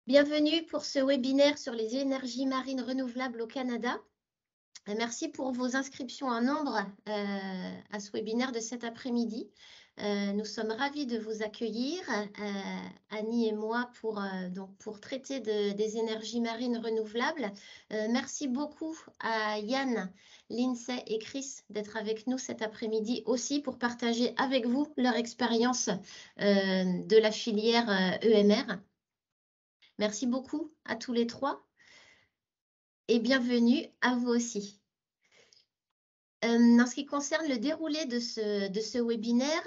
Bienvenue pour ce webinaire sur les énergies marines renouvelables au Canada. Merci pour vos inscriptions en nombre à ce webinaire de cet après-midi. Nous sommes ravis de vous accueillir, Annie et moi, pour traiter des énergies marines renouvelables. Merci beaucoup à Yann, Lindsay et Chris d'être avec nous cet après-midi aussi pour partager avec vous leur expérience de la filière EMR. Merci beaucoup à tous les trois et bienvenue à vous aussi. En ce qui concerne le déroulé de ce webinaire,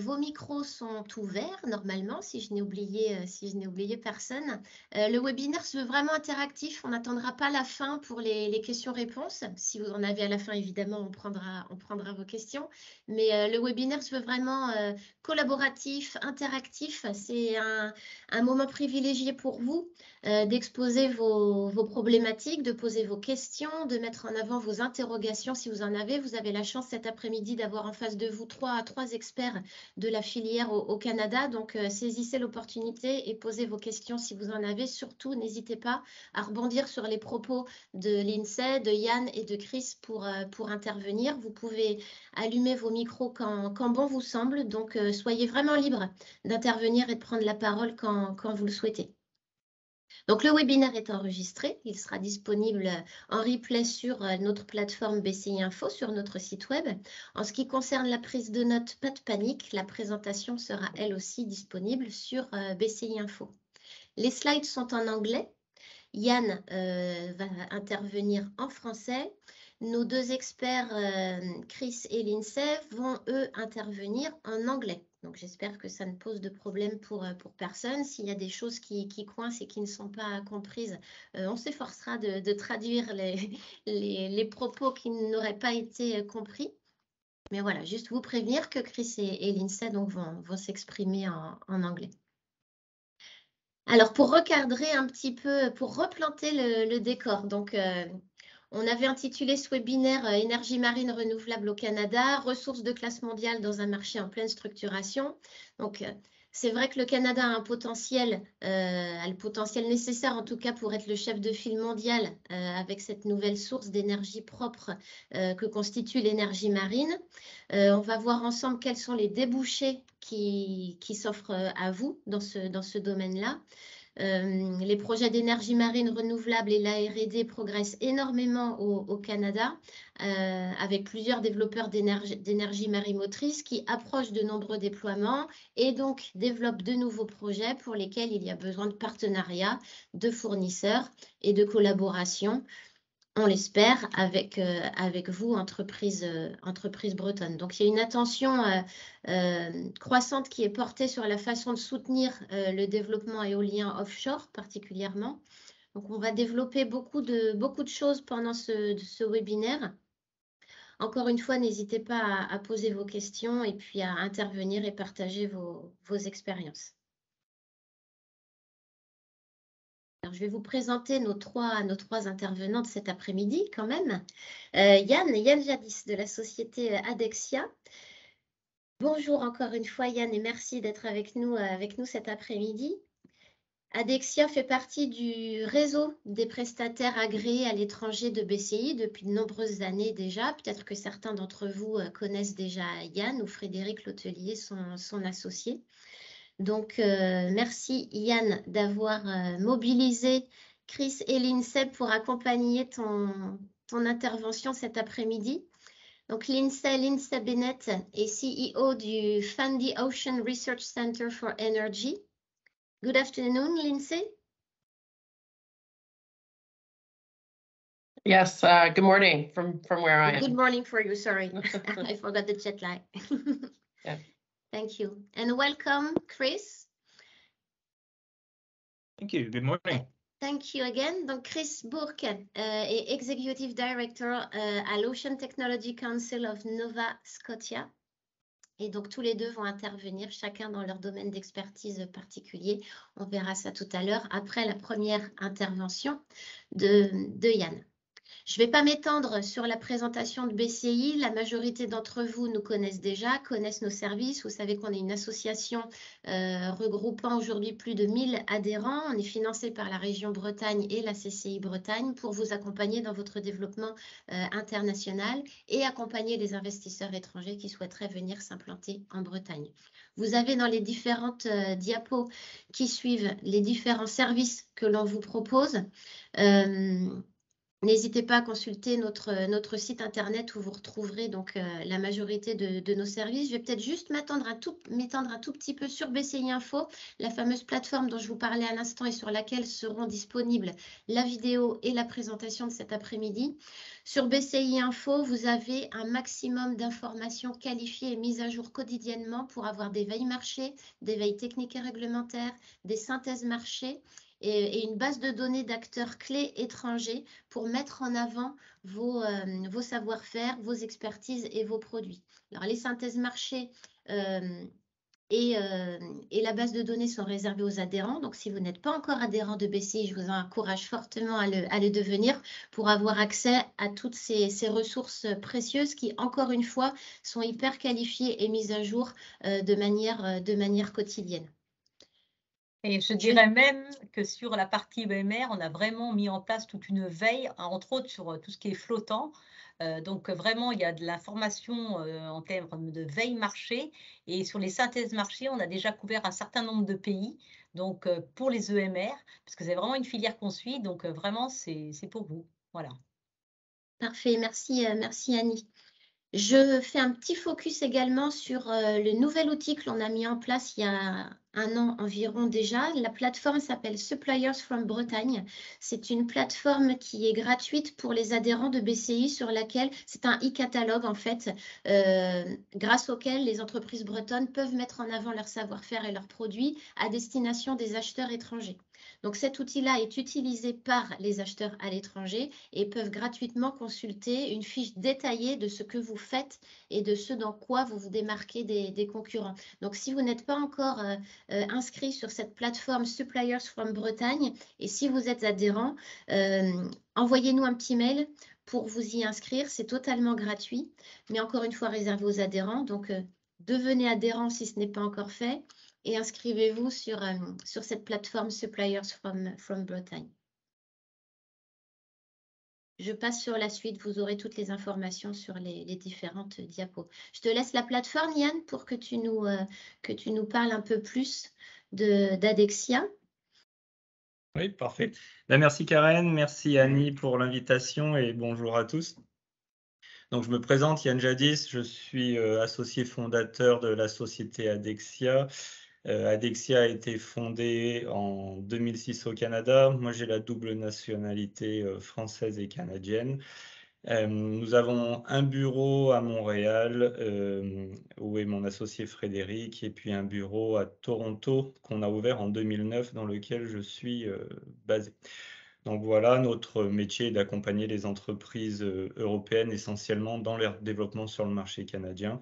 vos micros sont ouverts normalement, si je n'ai oublié personne. Le webinaire se veut vraiment interactif, on n'attendra pas la fin pour les questions-réponses. Si vous en avez à la fin, évidemment, on prendra vos questions. Mais le webinaire se veut vraiment collaboratif, interactif. C'est un moment privilégié pour vous d'exposer vos problématiques, de poser vos questions, de mettre en avant vos interrogations si vous en avez. Vous avez la chance cet après-midi d'avoir en face de vous trois experts de la filière au Canada. Donc, saisissez l'opportunité et posez vos questions si vous en avez. Surtout, n'hésitez pas à rebondir sur les propos de Lindsay, de Yann et de Chris pour intervenir. Vous pouvez allumer vos micros quand bon vous semble. Donc, soyez vraiment libres d'intervenir et de prendre la parole quand vous le souhaitez. Donc, le webinaire est enregistré. Il sera disponible en replay sur notre plateforme BCI Info, sur notre site web. En ce qui concerne la prise de notes, pas de panique. La présentation sera elle aussi disponible sur BCI Info. Les slides sont en anglais. Yann va intervenir en français. Nos deux experts, Chris et Lindsay, vont eux intervenir en anglais. Donc, j'espère que ça ne pose de problème pour personne. S'il y a des choses qui coincent et qui ne sont pas comprises, on s'efforcera de traduire les propos qui n'auraient pas été compris. Mais voilà, juste vous prévenir que Chris et Lindsay donc, vont s'exprimer en anglais. Alors, pour recadrer un petit peu, pour replanter le décor, donc on avait intitulé ce webinaire Énergie marine renouvelable au Canada, ressources de classe mondiale dans un marché en pleine structuration. Donc, c'est vrai que le Canada a un potentiel, a le potentiel nécessaire en tout cas pour être le chef de file mondial avec cette nouvelle source d'énergie propre que constitue l'énergie marine. On va voir ensemble quels sont les débouchés qui s'offrent à vous dans ce domaine-là. Les projets d'énergie marine renouvelable et la R&D progressent énormément au Canada avec plusieurs développeurs d'énergie marimotrice qui approchent de nombreux déploiements et donc développent de nouveaux projets pour lesquels il y a besoin de partenariats, de fournisseurs et de collaboration. On l'espère, avec vous, entreprise bretonne. Donc, il y a une attention croissante qui est portée sur la façon de soutenir le développement éolien offshore, particulièrement. Donc, on va développer beaucoup de choses pendant ce webinaire. Encore une fois, n'hésitez pas à poser vos questions et puis à intervenir et partager vos expériences. Alors, je vais vous présenter nos trois intervenants de cet après-midi quand même. Yann Jadis de la société Adexia. Bonjour encore une fois Yann et merci d'être avec nous cet après-midi. Adexia fait partie du réseau des prestataires agréés à l'étranger de BCI depuis de nombreuses années déjà. Peut-être que certains d'entre vous connaissent déjà Yann ou Frédéric Lotelier, son associé. Donc, merci Yann d'avoir mobilisé Chris et Lindsay pour accompagner ton intervention cet après-midi. Donc, Lindsay Bennett est CEO du Fundy Ocean Research Center for Energy. Good afternoon, Lindsay. Yes, good morning from where I am. Good morning for you, sorry. I forgot the jet lag. Yeah. Thank you. And welcome, Chris. Thank you. Good morning. Thank you again. Donc, Chris Bourque est Executive Director à l'Ocean Technology Council of Nova Scotia. Et donc, tous les deux vont intervenir, chacun dans leur domaine d'expertise particulier. On verra ça tout à l'heure, après la première intervention de Yann. Je ne vais pas m'étendre sur la présentation de BCI. La majorité d'entre vous nous connaissent déjà, connaissent nos services. Vous savez qu'on est une association regroupant aujourd'hui plus de 1000 adhérents. On est financé par la région Bretagne et la CCI Bretagne pour vous accompagner dans votre développement international et accompagner les investisseurs étrangers qui souhaiteraient venir s'implanter en Bretagne. Vous avez dans les différentes diapos qui suivent les différents services que l'on vous propose. N'hésitez pas à consulter notre site internet où vous retrouverez donc la majorité de nos services. Je vais peut-être juste m'étendre un tout petit peu sur BCI Info, la fameuse plateforme dont je vous parlais à l'instant et sur laquelle seront disponibles la vidéo et la présentation de cet après-midi. Sur BCI Info, vous avez un maximum d'informations qualifiées et mises à jour quotidiennement pour avoir des veilles marchés, des veilles techniques et réglementaires, des synthèses marchés et une base de données d'acteurs clés étrangers pour mettre en avant vos savoir-faire, vos expertises et vos produits. Alors, les synthèses marchés et la base de données sont réservées aux adhérents. Donc, si vous n'êtes pas encore adhérent de BCI, je vous encourage fortement à le devenir pour avoir accès à toutes ces ressources précieuses qui, encore une fois, sont hyper qualifiées et mises à jour de manière quotidienne. Et je dirais même que sur la partie EMR, on a vraiment mis en place toute une veille, entre autres sur tout ce qui est flottant. Donc vraiment, il y a de l'information en termes de veille marché. Et sur les synthèses marché, on a déjà couvert un certain nombre de pays. Donc pour les EMR, parce que c'est vraiment une filière qu'on suit. Donc vraiment, c'est pour vous. Voilà. Parfait, merci Annie. Je fais un petit focus également sur le nouvel outil que l'on a mis en place il y a un an environ déjà. La plateforme s'appelle Suppliers from Bretagne. C'est une plateforme qui est gratuite pour les adhérents de BCI sur laquelle c'est un e-catalogue en fait, grâce auquel les entreprises bretonnes peuvent mettre en avant leur savoir-faire et leurs produits à destination des acheteurs étrangers. Donc cet outil-là est utilisé par les acheteurs à l'étranger et peuvent gratuitement consulter une fiche détaillée de ce que vous faites et de ce dans quoi vous vous démarquez des concurrents. Donc si vous n'êtes pas encore inscrit sur cette plateforme Suppliers from Bretagne et si vous êtes adhérent, envoyez-nous un petit mail pour vous y inscrire. C'est totalement gratuit, mais encore une fois réservé aux adhérents. Donc devenez adhérent si ce n'est pas encore fait et inscrivez-vous sur cette plateforme Suppliers from Bretagne. Je passe sur la suite, vous aurez toutes les informations sur les différentes diapos. Je te laisse la plateforme, Yann, pour que tu nous parles un peu plus d'Adexia. Oui, parfait. Merci Karen, merci Annie pour l'invitation et bonjour à tous. Donc, je me présente, Yann Jadis, je suis associé fondateur de la société Adexia. Adexia a été fondée en 2006 au Canada. Moi, j'ai la double nationalité française et canadienne. Nous avons un bureau à Montréal, où est mon associé Frédéric, et puis un bureau à Toronto qu'on a ouvert en 2009, dans lequel je suis basé. Donc voilà, notre métier est d'accompagner les entreprises européennes essentiellement dans leur développement sur le marché canadien.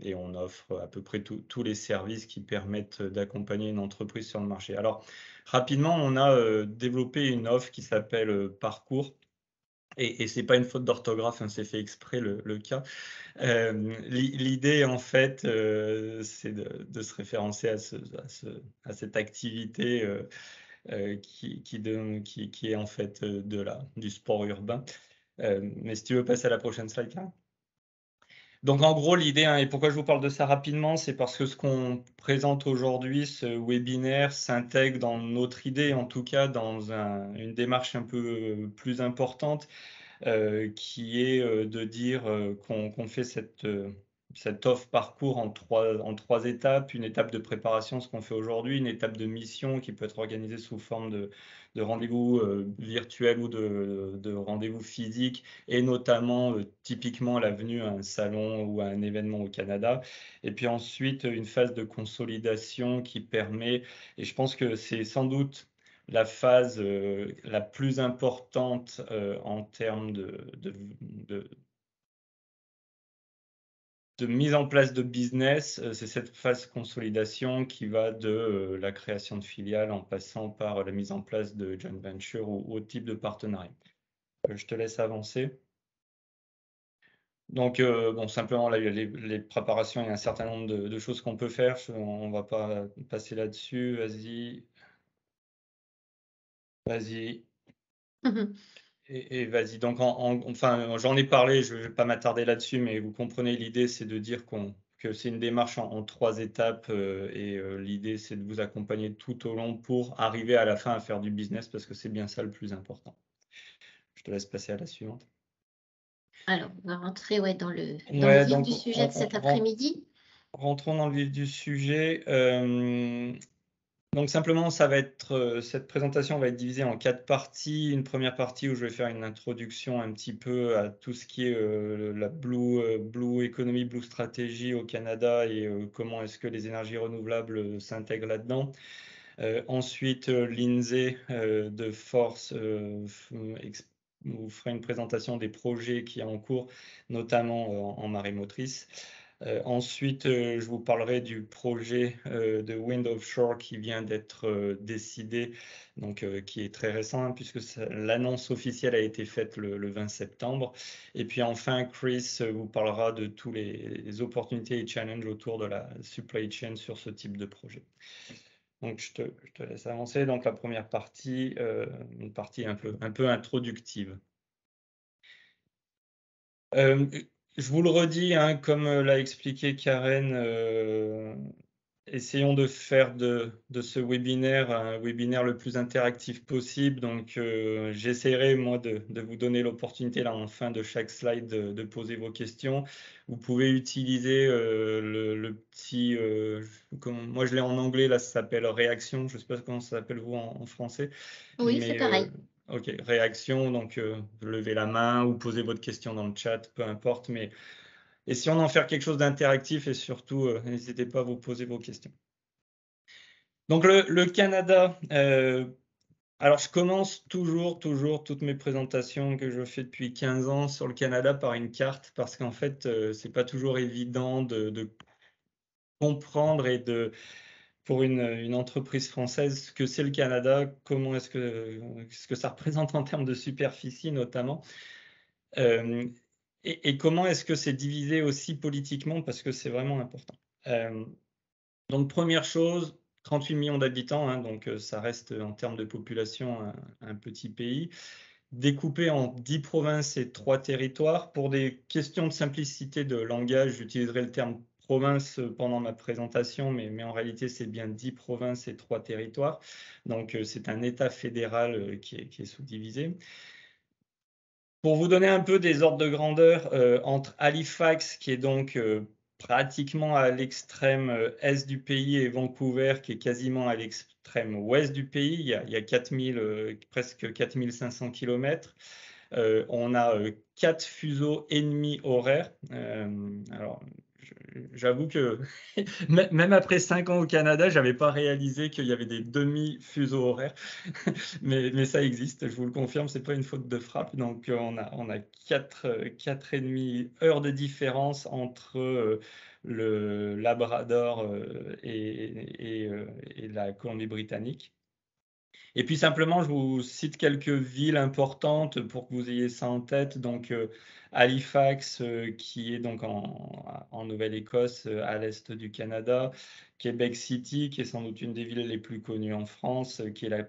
Et on offre à peu près tous les services qui permettent d'accompagner une entreprise sur le marché. Alors, rapidement, on a développé une offre qui s'appelle Parcours. Et ce n'est pas une faute d'orthographe, hein, c'est fait exprès le cas. L'idée, en fait, c'est de se référencer à cette activité qui est en fait du sport urbain. Mais si tu veux passer à la prochaine slide, Karen. Donc en gros, l'idée, hein, et pourquoi je vous parle de ça rapidement, c'est parce que ce qu'on présente aujourd'hui, ce webinaire, s'intègre dans notre idée, en tout cas dans une démarche un peu plus importante, qui est de dire qu'on fait cette offre parcours en trois étapes. Une étape de préparation, ce qu'on fait aujourd'hui, une étape de mission qui peut être organisée sous forme de rendez-vous virtuel ou de rendez-vous physique, et notamment typiquement la venue à un salon ou à un événement au Canada. Et puis ensuite, une phase de consolidation qui permet, et je pense que c'est sans doute la phase la plus importante en termes de mise en place de business, c'est cette phase consolidation qui va de la création de filiales en passant par la mise en place de joint venture ou autre type de partenariat. je te laisse avancer. Donc, bon, simplement, là, il y a les préparations, il y a un certain nombre de choses qu'on peut faire. On ne va pas passer là-dessus. Vas-y. Vas-y. Et vas-y. Donc, enfin, j'en ai parlé, je ne vais pas m'attarder là-dessus, mais vous comprenez, l'idée, c'est de dire que c'est une démarche en 3 étapes et l'idée, c'est de vous accompagner tout au long pour arriver à la fin à faire du business parce que c'est bien ça le plus important. Je te laisse passer à la suivante. Alors, on va rentrer dans le Ouais, vif donc, du sujet de cet après-midi. rentrons dans le vif du sujet. Donc simplement, ça va être cette présentation va être divisée en 4 parties. Une première partie où je vais faire une introduction un petit peu à tout ce qui est la Blue Economy, Blue Strategy au Canada et comment est-ce que les énergies renouvelables s'intègrent là-dedans. Ensuite, Lindsay de Force vous fera une présentation des projets qui sont en cours, notamment en marée motrice. Ensuite, je vous parlerai du projet de Wind Offshore qui vient d'être décidé, donc qui est très récent, hein, puisque l'annonce officielle a été faite le 20 septembre. Et puis enfin, Chris vous parlera de tous les opportunités et challenges autour de la supply chain sur ce type de projet. Donc, je te laisse avancer. Donc, la première partie, une partie un peu introductive. Je vous le redis, hein, comme l'a expliqué Karen, essayons de faire de ce webinaire un webinaire le plus interactif possible. Donc, j'essaierai, moi, de vous donner l'opportunité, là, en fin de chaque slide, de poser vos questions. Vous pouvez utiliser le petit... moi, je l'ai en anglais, là, ça s'appelle réaction. Je ne sais pas comment ça s'appelle, vous, en français. Oui, c'est pareil. Ok, réaction, donc levez la main ou posez votre question dans le chat, peu importe. Mais essayons d'en faire quelque chose d'interactif et surtout, n'hésitez pas à vous poser vos questions. Donc le Canada, alors je commence toujours toutes mes présentations que je fais depuis 15 ans sur le Canada par une carte parce qu'en fait, c'est pas toujours évident de comprendre et pour une entreprise française, ce que c'est le Canada, comment est-ce que ça représente en termes de superficie notamment, et comment est-ce que c'est divisé aussi politiquement, parce que c'est vraiment important. Donc première chose, 38 millions d'habitants, hein, donc ça reste en termes de population un petit pays, découpé en 10 provinces et 3 territoires. Pour des questions de simplicité de langage, j'utiliserai le terme province pendant ma présentation, mais en réalité, c'est bien 10 provinces et 3 territoires. Donc, c'est un État fédéral qui est sous-divisé. Pour vous donner un peu des ordres de grandeur, entre Halifax, qui est donc pratiquement à l'extrême est du pays, et Vancouver, qui est quasiment à l'extrême ouest du pays, il y a presque 4500 km. On a 4 fuseaux ennemis horaires. Alors, j'avoue que même après 5 ans au Canada, je n'avais pas réalisé qu'il y avait des demi-fuseaux horaires. mais ça existe, je vous le confirme, ce n'est pas une faute de frappe. Donc, on a 4,5 heures de différence entre le Labrador et la Colombie-Britannique. Et puis simplement, je vous cite quelques villes importantes pour que vous ayez ça en tête. Donc Halifax, qui est donc en Nouvelle-Écosse, à l'est du Canada. Québec City, qui est sans doute une des villes les plus connues en France, qui est la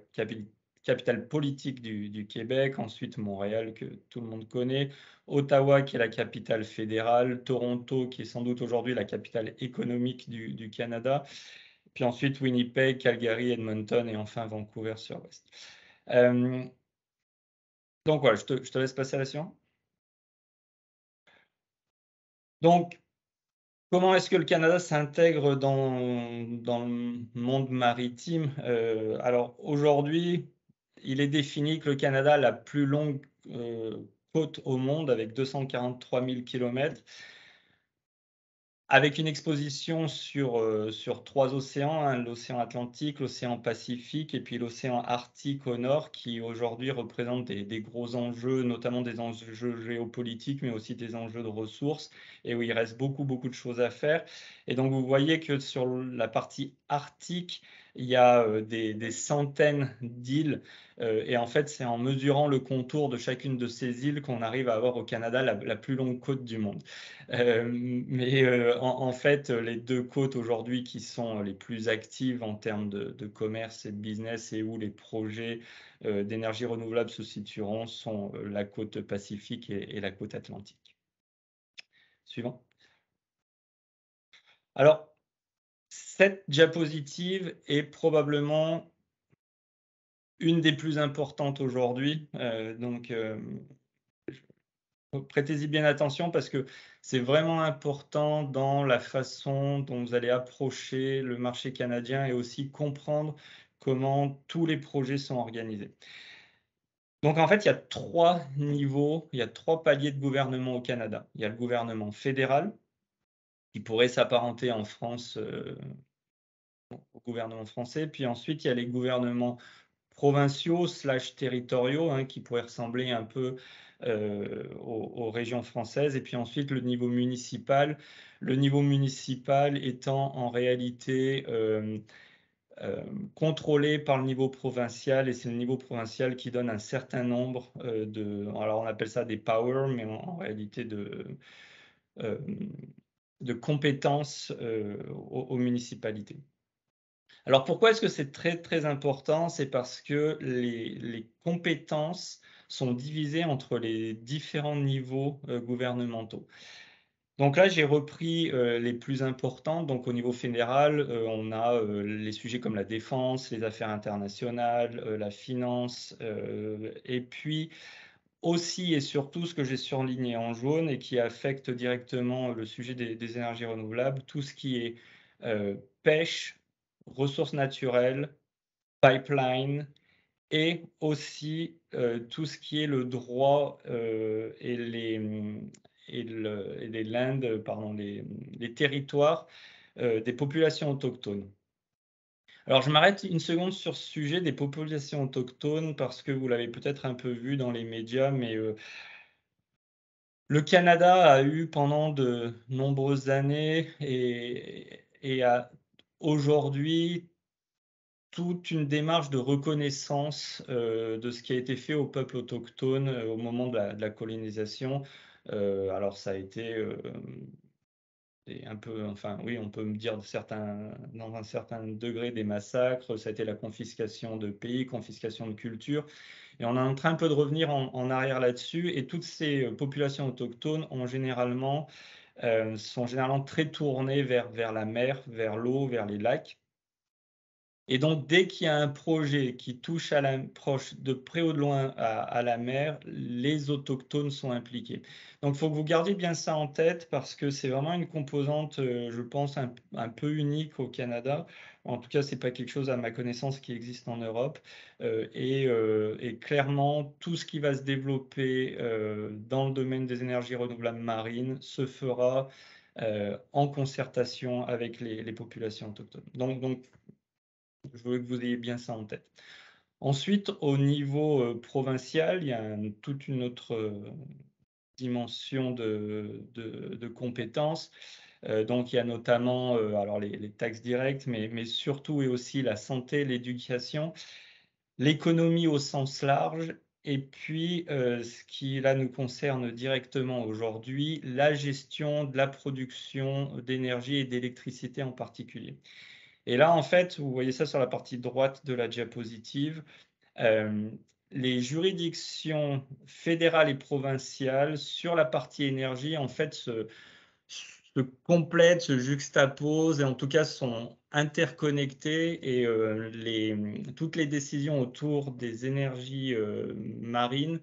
capitale politique du Québec. Ensuite, Montréal, que tout le monde connaît. Ottawa, qui est la capitale fédérale. Toronto, qui est sans doute aujourd'hui la capitale économique du Canada. Puis ensuite, Winnipeg, Calgary, Edmonton et enfin Vancouver sur l'ouest. Donc voilà, je te laisse passer à la suivante. Donc, comment est-ce que le Canada s'intègre dans le monde maritime? Alors aujourd'hui, il est défini que le Canada a la plus longue côte au monde avec 243 000 km. Avec une exposition sur 3 océans, hein, l'océan Atlantique, l'océan Pacifique et puis l'océan Arctique au nord, qui aujourd'hui représentent des gros enjeux, notamment des enjeux géopolitiques, mais aussi des enjeux de ressources, et où il reste beaucoup de choses à faire. Et donc, vous voyez que sur la partie arctique, il y a des centaines d'îles et en fait, c'est en mesurant le contour de chacune de ces îles qu'on arrive à avoir au Canada la plus longue côte du monde. En fait, les deux côtes aujourd'hui qui sont les plus actives en termes de commerce et de business et où les projets d'énergie renouvelable se situeront sont la côte Pacifique et la côte Atlantique. Suivant. Alors, cette diapositive est probablement une des plus importantes aujourd'hui. Prêtez-y bien attention parce que c'est vraiment important dans la façon dont vous allez approcher le marché canadien et aussi comprendre comment tous les projets sont organisés. Donc en fait, il y a 3 niveaux, il y a 3 paliers de gouvernement au Canada. Il y a le gouvernement fédéral, qui pourrait s'apparenter en France au gouvernement français. Puis ensuite, il y a les gouvernements provinciaux / territoriaux qui pourraient ressembler un peu aux régions françaises. Et puis ensuite, le niveau municipal. Le niveau municipal étant en réalité contrôlé par le niveau provincial, et c'est le niveau provincial qui donne un certain nombre alors on appelle ça des powers, mais en réalité de compétences aux municipalités. Alors pourquoi est-ce que c'est très très important? C'est parce que les compétences sont divisées entre les différents niveaux gouvernementaux. Donc là, j'ai repris les plus importants. Donc au niveau fédéral, on a les sujets comme la défense, les affaires internationales, la finance, et puis aussi et surtout ce que j'ai surligné en jaune et qui affecte directement le sujet des énergies renouvelables, tout ce qui est pêche, ressources naturelles, pipeline, et aussi tout ce qui est le droit et les lands, pardon, les territoires des populations autochtones. Alors, je m'arrête une seconde sur ce sujet des populations autochtones parce que vous l'avez peut-être un peu vu dans les médias, mais le Canada a eu pendant de nombreuses années et a aujourd'hui toute une démarche de reconnaissance de ce qui a été fait au peuple autochtone au moment de la colonisation. Alors ça a été un peu, enfin oui, on peut me dire dans un certain degré des massacres, ça a été la confiscation de pays, confiscation de culture, et on est en train un peu de revenir en arrière là-dessus, et toutes ces populations autochtones sont généralement très tournées vers la mer, vers l'eau, vers les lacs. Et donc, dès qu'il y a un projet qui touche de près ou de loin à la mer, les autochtones sont impliqués. Donc, il faut que vous gardiez bien ça en tête parce que c'est vraiment une composante, je pense, un peu unique au Canada. En tout cas, ce n'est pas quelque chose, à ma connaissance, qui existe en Europe. Et clairement, tout ce qui va se développer dans le domaine des énergies renouvelables marines se fera en concertation avec les populations autochtones. Donc, je veux que vous ayez bien ça en tête. Ensuite, au niveau provincial, il y a toute une autre dimension de compétences. Donc, il y a notamment alors les taxes directes, mais surtout et aussi la santé, l'éducation, l'économie au sens large, et puis ce qui là nous concerne directement aujourd'hui, la gestion de la production d'énergie et d'électricité en particulier. Et là, en fait, vous voyez ça sur la partie droite de la diapositive, les juridictions fédérales et provinciales sur la partie énergie, en fait, se complètent, se juxtaposent et en tout cas sont interconnectées, et toutes les décisions autour des énergies marines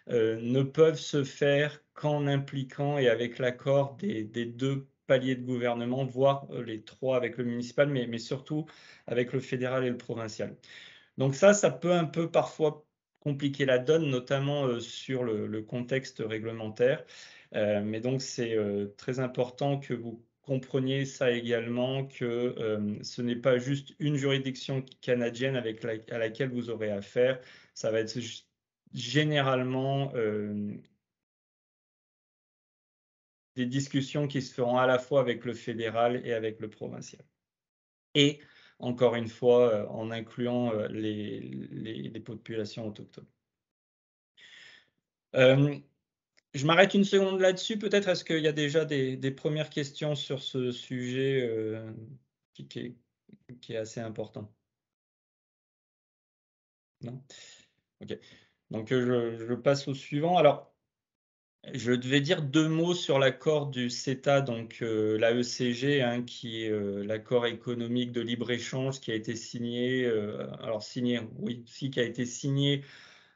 ne peuvent se faire qu'en impliquant et avec l'accord des 2 paliers de gouvernement, voire les 3 avec le municipal, mais surtout avec le fédéral et le provincial. Donc ça peut un peu parfois compliquer la donne, notamment sur le contexte réglementaire. Mais donc c'est très important que vous compreniez ça également, que ce n'est pas juste une juridiction canadienne à laquelle vous aurez affaire. Ça va être généralement des discussions qui se feront à la fois avec le fédéral et avec le provincial. Et encore une fois, en incluant les populations autochtones. Je m'arrête une seconde là-dessus. Peut-être est-ce qu'il y a déjà des premières questions sur ce sujet qui est assez important? Non? Ok. Donc je passe au suivant. Alors, je devais dire 2 mots sur l'accord du CETA, donc l'AECG, hein, qui est l'accord économique de libre-échange qui a été signé, qui a été signé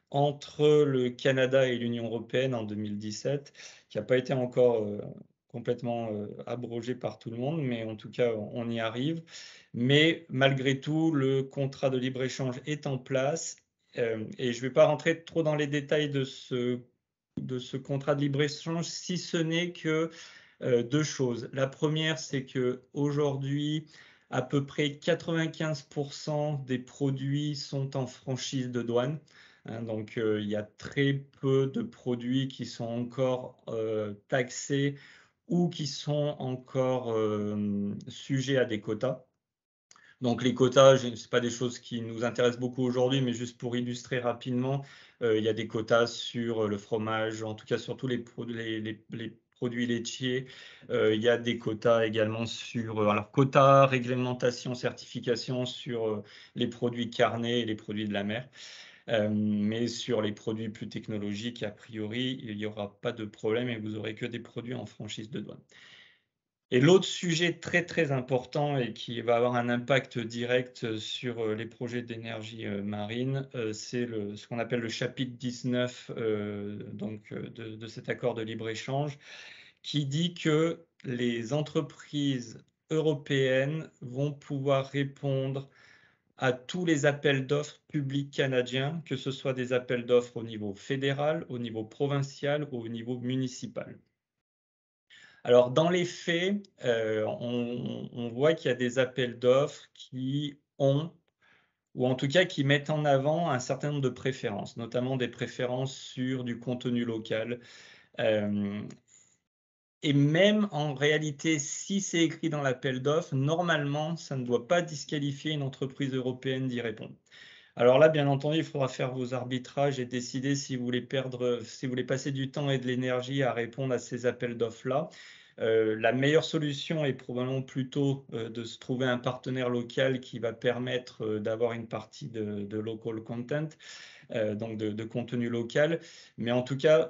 entre le Canada et l'Union européenne en 2017, qui n'a pas été encore complètement abrogé par tout le monde, mais en tout cas, on y arrive. Mais malgré tout, le contrat de libre-échange est en place et je ne vais pas rentrer trop dans les détails de ce contrat de libre-échange, si ce n'est que 2 choses. La première, c'est qu'aujourd'hui, à peu près 95% des produits sont en franchise de douane. Hein, donc, il y a très peu de produits qui sont encore taxés ou qui sont encore sujets à des quotas. Donc les quotas, ce n'est pas des choses qui nous intéressent beaucoup aujourd'hui, mais juste pour illustrer rapidement, il y a des quotas sur le fromage, en tout cas sur tous les produits laitiers. Il y a des quotas également sur, alors quotas, réglementation, certification sur les produits carnés et les produits de la mer. Mais sur les produits plus technologiques, a priori, il n'y aura pas de problème et vous n'aurez que des produits en franchise de douane. Et l'autre sujet très très important et qui va avoir un impact direct sur les projets d'énergie marine, c'est ce qu'on appelle le chapitre 19 de cet accord de libre-échange, qui dit que les entreprises européennes vont pouvoir répondre à tous les appels d'offres publics canadiens, que ce soit des appels d'offres au niveau fédéral, au niveau provincial ou au niveau municipal. Alors, dans les faits, on voit qu'il y a des appels d'offres qui ont, ou en tout cas qui mettent en avant un certain nombre de préférences, notamment des préférences sur du contenu local. Et même en réalité, si c'est écrit dans l'appel d'offres, normalement, ça ne doit pas disqualifier une entreprise européenne d'y répondre. Alors là, bien entendu, il faudra faire vos arbitrages et décider si vous voulez passer du temps et de l'énergie à répondre à ces appels d'offres-là. La meilleure solution est probablement plutôt de se trouver un partenaire local qui va permettre d'avoir une partie de local content, donc de contenu local. Mais en tout cas,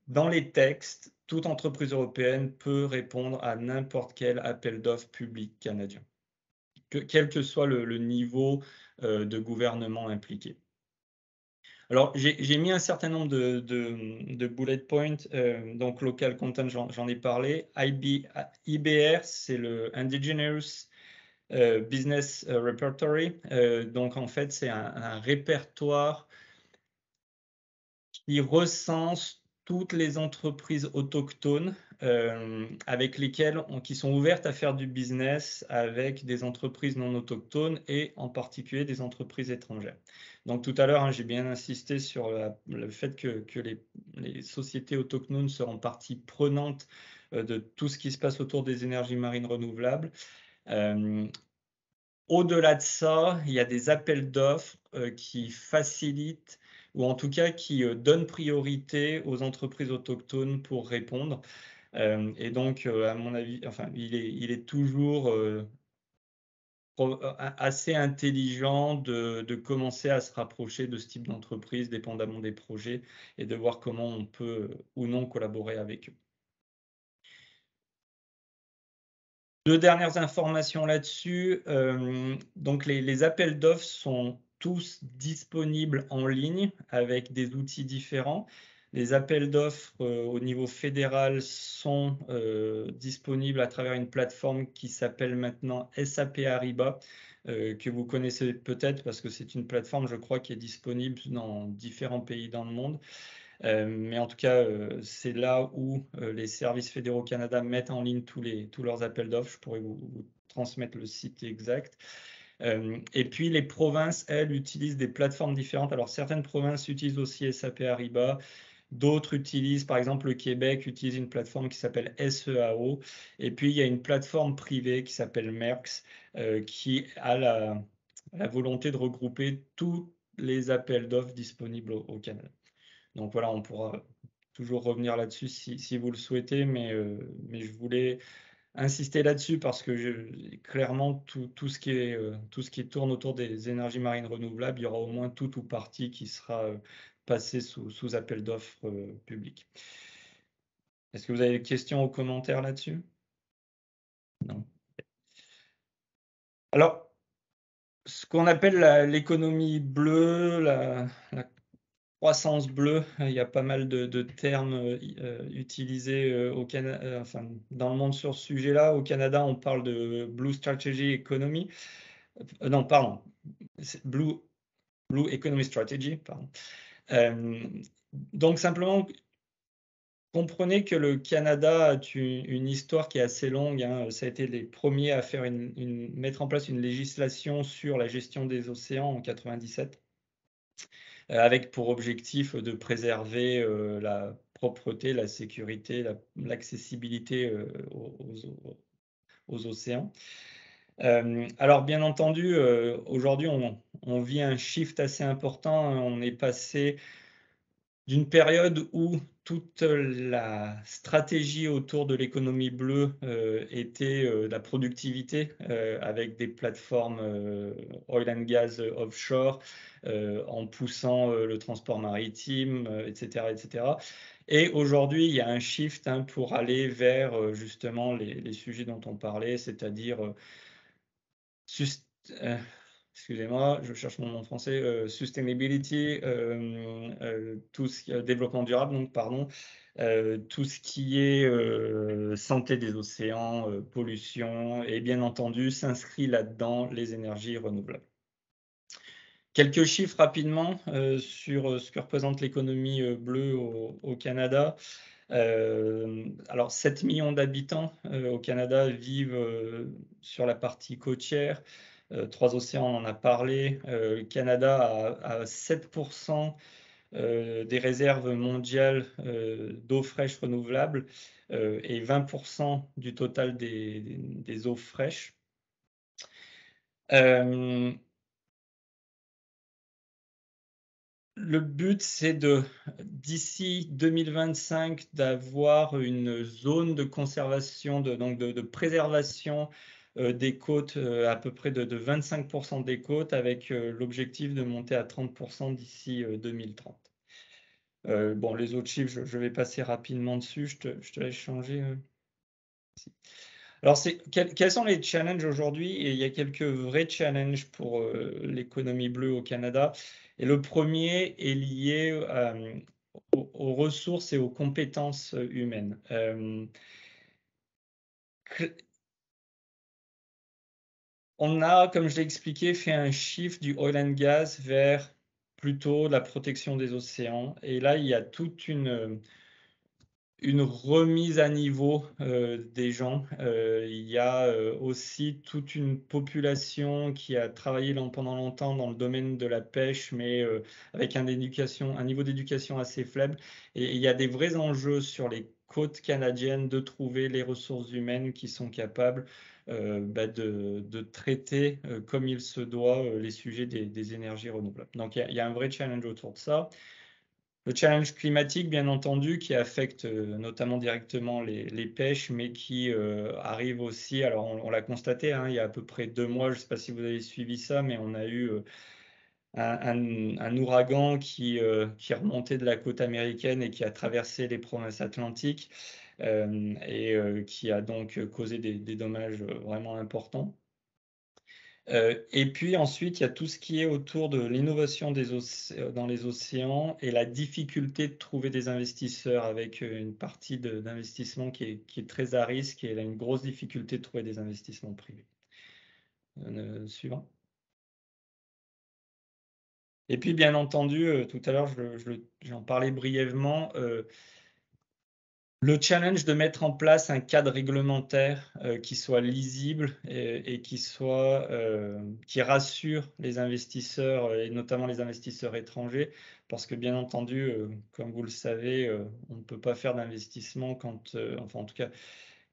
dans les textes, toute entreprise européenne peut répondre à n'importe quel appel d'offres public canadien, quel que soit le niveau de gouvernement impliqué. Alors, j'ai mis un certain nombre de bullet points, donc local content, j'en ai parlé. IBR, c'est le Indigenous Business Repertory. Donc, en fait, c'est un répertoire qui recense toutes les entreprises autochtones avec lesquelles qui sont ouvertes à faire du business avec des entreprises non autochtones et en particulier des entreprises étrangères. Donc tout à l'heure, hein, j'ai bien insisté sur le fait que les sociétés autochtones seront partie prenante de tout ce qui se passe autour des énergies marines renouvelables. Au-delà de ça, il y a des appels d'offres qui facilitent ou en tout cas qui donnent priorité aux entreprises autochtones pour répondre. Et donc, à mon avis, enfin, il est toujours assez intelligent de commencer à se rapprocher de ce type d'entreprise, dépendamment des projets, et de voir comment on peut ou non collaborer avec eux. 2 dernières informations là-dessus. Donc, les appels d'offres sont tous disponibles en ligne avec des outils différents. Les appels d'offres au niveau fédéral sont disponibles à travers une plateforme qui s'appelle maintenant SAP Ariba, que vous connaissez peut-être parce que c'est une plateforme, je crois, qui est disponible dans différents pays dans le monde. Mais en tout cas, c'est là où les services fédéraux Canada mettent en ligne tous leurs appels d'offres. Je pourrais vous transmettre le site exact. Et puis, les provinces, elles, utilisent des plateformes différentes. Alors, certaines provinces utilisent aussi SAP Ariba. D'autres utilisent, par exemple, le Québec utilise une plateforme qui s'appelle SEAO. Et puis, il y a une plateforme privée qui s'appelle MERX qui a la volonté de regrouper tous les appels d'offres disponibles au Canada. Donc voilà, on pourra toujours revenir là-dessus si vous le souhaitez, mais je voulais insister là-dessus parce que clairement, tout ce qui tourne autour des énergies marines renouvelables, il y aura au moins tout ou partie qui sera passé sous appel d'offres public. Est-ce que vous avez des questions ou commentaires là-dessus? Non. Alors, ce qu'on appelle l'économie bleue, la croissance bleue, il y a pas mal de termes utilisés au Canada, enfin, dans le monde sur ce sujet-là. Au Canada, on parle de Blue Strategy Economy. Non, pardon, Blue Economy Strategy, pardon. Donc simplement, comprenez que le Canada a une histoire qui est assez longue, hein. Ça a été les premiers à faire mettre en place une législation sur la gestion des océans en 97. Avec pour objectif de préserver la propreté, la sécurité, l'accessibilité aux océans. Alors bien entendu, aujourd'hui on vit un shift assez important. On est passé d'une période où toute la stratégie autour de l'économie bleue était la productivité avec des plateformes oil and gas offshore en poussant le transport maritime, etc., etc. Et aujourd'hui, il y a un shift pour aller vers justement les sujets dont on parlait, c'est-à-dire excusez-moi, je cherche mon nom français, sustainability, tout ce qui est développement durable, donc pardon, tout ce qui est santé des océans, pollution, et bien entendu s'inscrit là-dedans les énergies renouvelables. Quelques chiffres rapidement sur ce que représente l'économie bleue au Canada. Alors 7 millions d'habitants au Canada vivent sur la partie côtière. 3 océans, on en a parlé. Le Canada a 7% des réserves mondiales d'eau fraîche renouvelable et 20% du total des eaux fraîches. Le but, c'est d'ici 2025, d'avoir une zone de conservation, de préservation des côtes, à peu près de 25% des côtes, avec l'objectif de monter à 30% d'ici 2030. Bon, les autres chiffres, je vais passer rapidement dessus. Je te laisse changer. Alors, quels sont les challenges aujourd'hui? Et il y a quelques vrais challenges pour l'économie bleue au Canada. Et le premier est lié aux ressources et aux compétences humaines. On a, comme je l'ai expliqué, fait un shift du oil and gas vers plutôt la protection des océans. Et là, il y a toute une remise à niveau des gens. Il y a aussi toute une population qui a travaillé pendant longtemps dans le domaine de la pêche, mais avec un niveau d'éducation assez faible. Et il y a des vrais enjeux sur les côtes canadiennes de trouver les ressources humaines qui sont capables de traiter comme il se doit les sujets des énergies renouvelables. Donc il y a un vrai challenge autour de ça. Le challenge climatique, bien entendu, qui affecte notamment directement les pêches, mais qui arrive aussi, alors on l'a constaté, il y a à peu près 2 mois, je ne sais pas si vous avez suivi ça, mais on a eu un ouragan qui remontait de la côte américaine et qui a traversé les provinces atlantiques et qui a donc causé des dommages vraiment importants. Et puis ensuite, il y a tout ce qui est autour de l'innovation dans les océans et la difficulté de trouver des investisseurs avec une partie d'investissement qui est très à risque et elle a une grosse difficulté de trouver des investissements privés. Suivant. Et puis, bien entendu, tout à l'heure, j'en parlais brièvement, Le challenge de mettre en place un cadre réglementaire qui soit lisible et qui rassure les investisseurs et notamment les investisseurs étrangers, parce que bien entendu, comme vous le savez, on ne peut pas faire d'investissement quand, enfin en tout cas,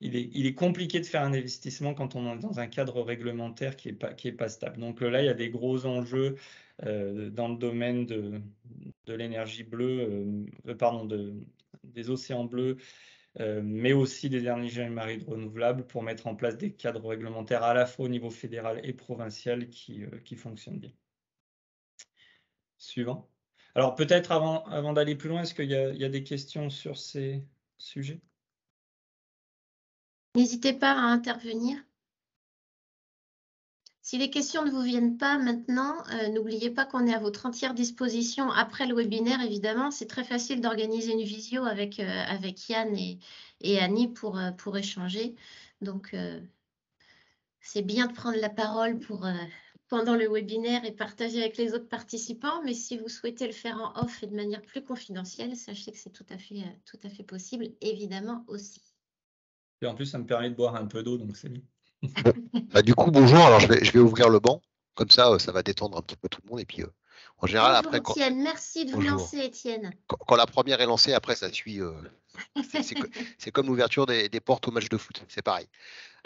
il est compliqué de faire un investissement quand on est dans un cadre réglementaire qui est pas stable. Donc là, il y a des gros enjeux dans le domaine de l'énergie bleue, des océans bleus, mais aussi des énergies marines renouvelables pour mettre en place des cadres réglementaires à la fois au niveau fédéral et provincial qui fonctionnent bien. Suivant. Alors peut-être avant d'aller plus loin, est-ce qu'il y a des questions sur ces sujets? N'hésitez pas à intervenir. Si les questions ne vous viennent pas maintenant, n'oubliez pas qu'on est à votre entière disposition après le webinaire, évidemment. C'est très facile d'organiser une visio avec Yann et Annie pour échanger. Donc, c'est bien de prendre la parole pendant le webinaire et partager avec les autres participants. Mais si vous souhaitez le faire en off et de manière plus confidentielle, sachez que c'est tout à fait possible, évidemment aussi. Et en plus, ça me permet de boire un peu d'eau, donc c'est bien. Bah, du coup, bonjour. Alors, je vais ouvrir le banc. Comme ça va détendre un petit peu tout le monde. Et puis, en général, Bonjour après, Étienne, merci de vous lancer, Étienne. quand la première est lancée, après, ça suit. C'est comme l'ouverture des portes au match de foot. C'est pareil.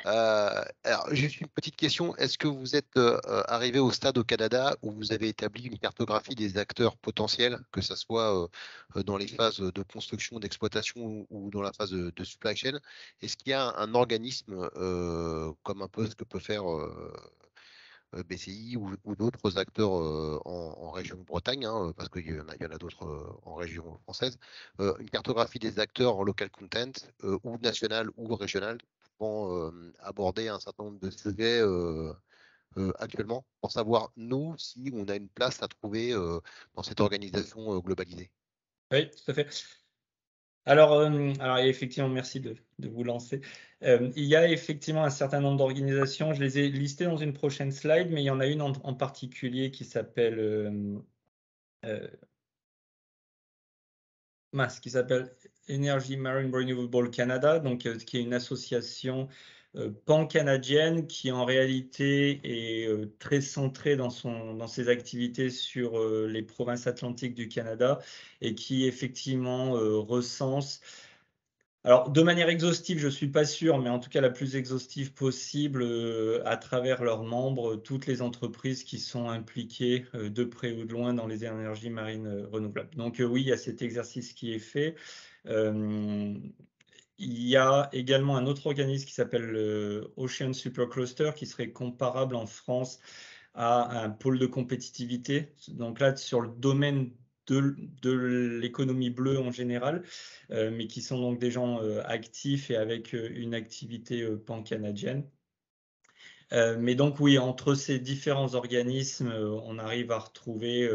Alors, juste une petite question. Est-ce que vous êtes arrivé au stade au Canada où vous avez établi une cartographie des acteurs potentiels, que ce soit dans les phases de construction, d'exploitation ou dans la phase de supply chain? Est-ce qu'il y a un organisme comme un peu ce que peut faire BCI ou d'autres acteurs en région Bretagne, hein, parce qu'il y en a d'autres en région française, une cartographie des acteurs en local content ou national ou régional pour aborder un certain nombre de sujets actuellement, pour savoir, nous, si on a une place à trouver dans cette organisation globalisée. Oui, tout à fait. Alors effectivement, merci de vous lancer. Il y a effectivement un certain nombre d'organisations. Je les ai listées dans une prochaine slide, mais il y en a une en particulier qui s'appelle Energy Marine Renewable Canada, donc qui est une association pan-canadienne qui en réalité est très centrée dans ses activités sur les provinces atlantiques du Canada et qui effectivement recense. Alors, de manière exhaustive, je ne suis pas sûr, mais en tout cas la plus exhaustive possible, à travers leurs membres, toutes les entreprises qui sont impliquées de près ou de loin dans les énergies marines renouvelables. Donc oui, il y a cet exercice qui est fait. Il y a également un autre organisme qui s'appelle le Ocean Supercluster, qui serait comparable en France à un pôle de compétitivité. Donc là, sur le domaine de l'économie bleue en général, mais qui sont donc des gens actifs et avec une activité pan-canadienne. Mais donc oui, entre ces différents organismes, on arrive à retrouver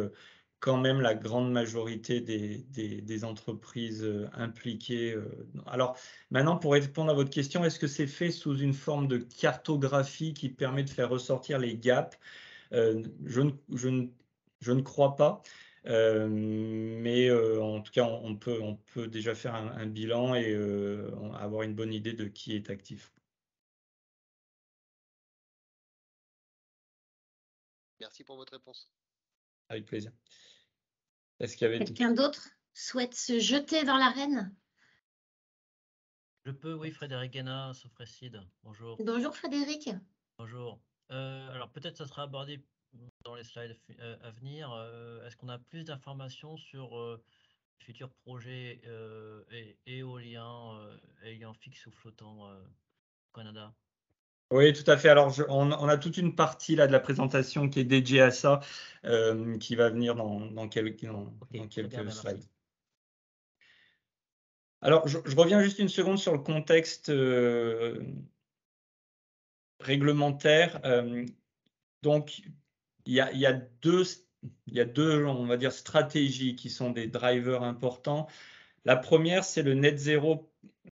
quand même la grande majorité des entreprises impliquées. Alors maintenant, pour répondre à votre question, est-ce que c'est fait sous une forme de cartographie qui permet de faire ressortir les gaps? Je ne crois pas. Mais en tout cas, on peut déjà faire un bilan et avoir une bonne idée de qui est actif. Merci pour votre réponse. Avec plaisir. Est-ce qu'il y avait Quelqu'un d'autre souhaite se jeter dans l'arène? Je peux, oui, Frédéric Guéna, Sofrecide. Bonjour. Bonjour Frédéric. Bonjour. Alors peut-être ça sera abordé dans les slides à venir. Est-ce qu'on a plus d'informations sur futurs projets éoliens ayant fixe ou flottant au Canada? Oui, tout à fait. Alors, on a toute une partie là de la présentation qui est dédiée à ça, qui va venir dans quelques slides. Alors, je reviens juste une seconde sur le contexte réglementaire. Donc, il y a deux, on va dire, stratégies qui sont des drivers importants. La première, c'est le net zéro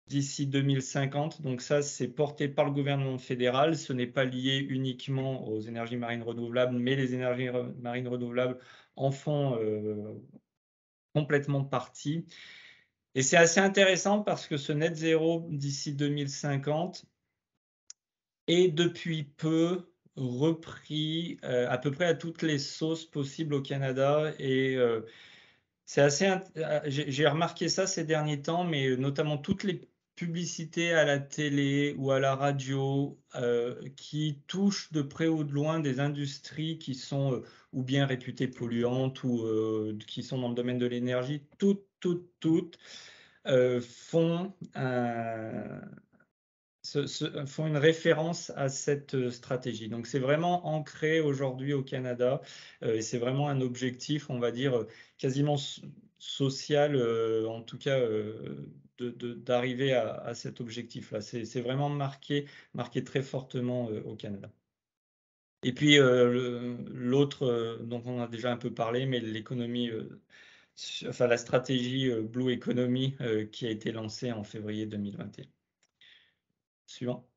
d'ici 2050. Donc ça, c'est porté par le gouvernement fédéral. Ce n'est pas lié uniquement aux énergies marines renouvelables, mais les énergies marines renouvelables en font complètement partie. Et c'est assez intéressant parce que ce net zéro d'ici 2050 est depuis peu repris à peu près à toutes les sauces possibles au Canada. Et c'est assez, j'ai remarqué ça ces derniers temps, mais notamment toutes les publicités à la télé ou à la radio qui touchent de près ou de loin des industries qui sont ou bien réputées polluantes ou qui sont dans le domaine de l'énergie, toutes font font une référence à cette stratégie. Donc c'est vraiment ancré aujourd'hui au Canada et c'est vraiment un objectif, on va dire, quasiment social, en tout cas, d'arriver à cet objectif-là. C'est vraiment marqué très fortement au Canada. Et puis l'autre dont on a déjà un peu parlé, mais l'économie, enfin la stratégie Blue Economy qui a été lancée en février 2021. Suivant.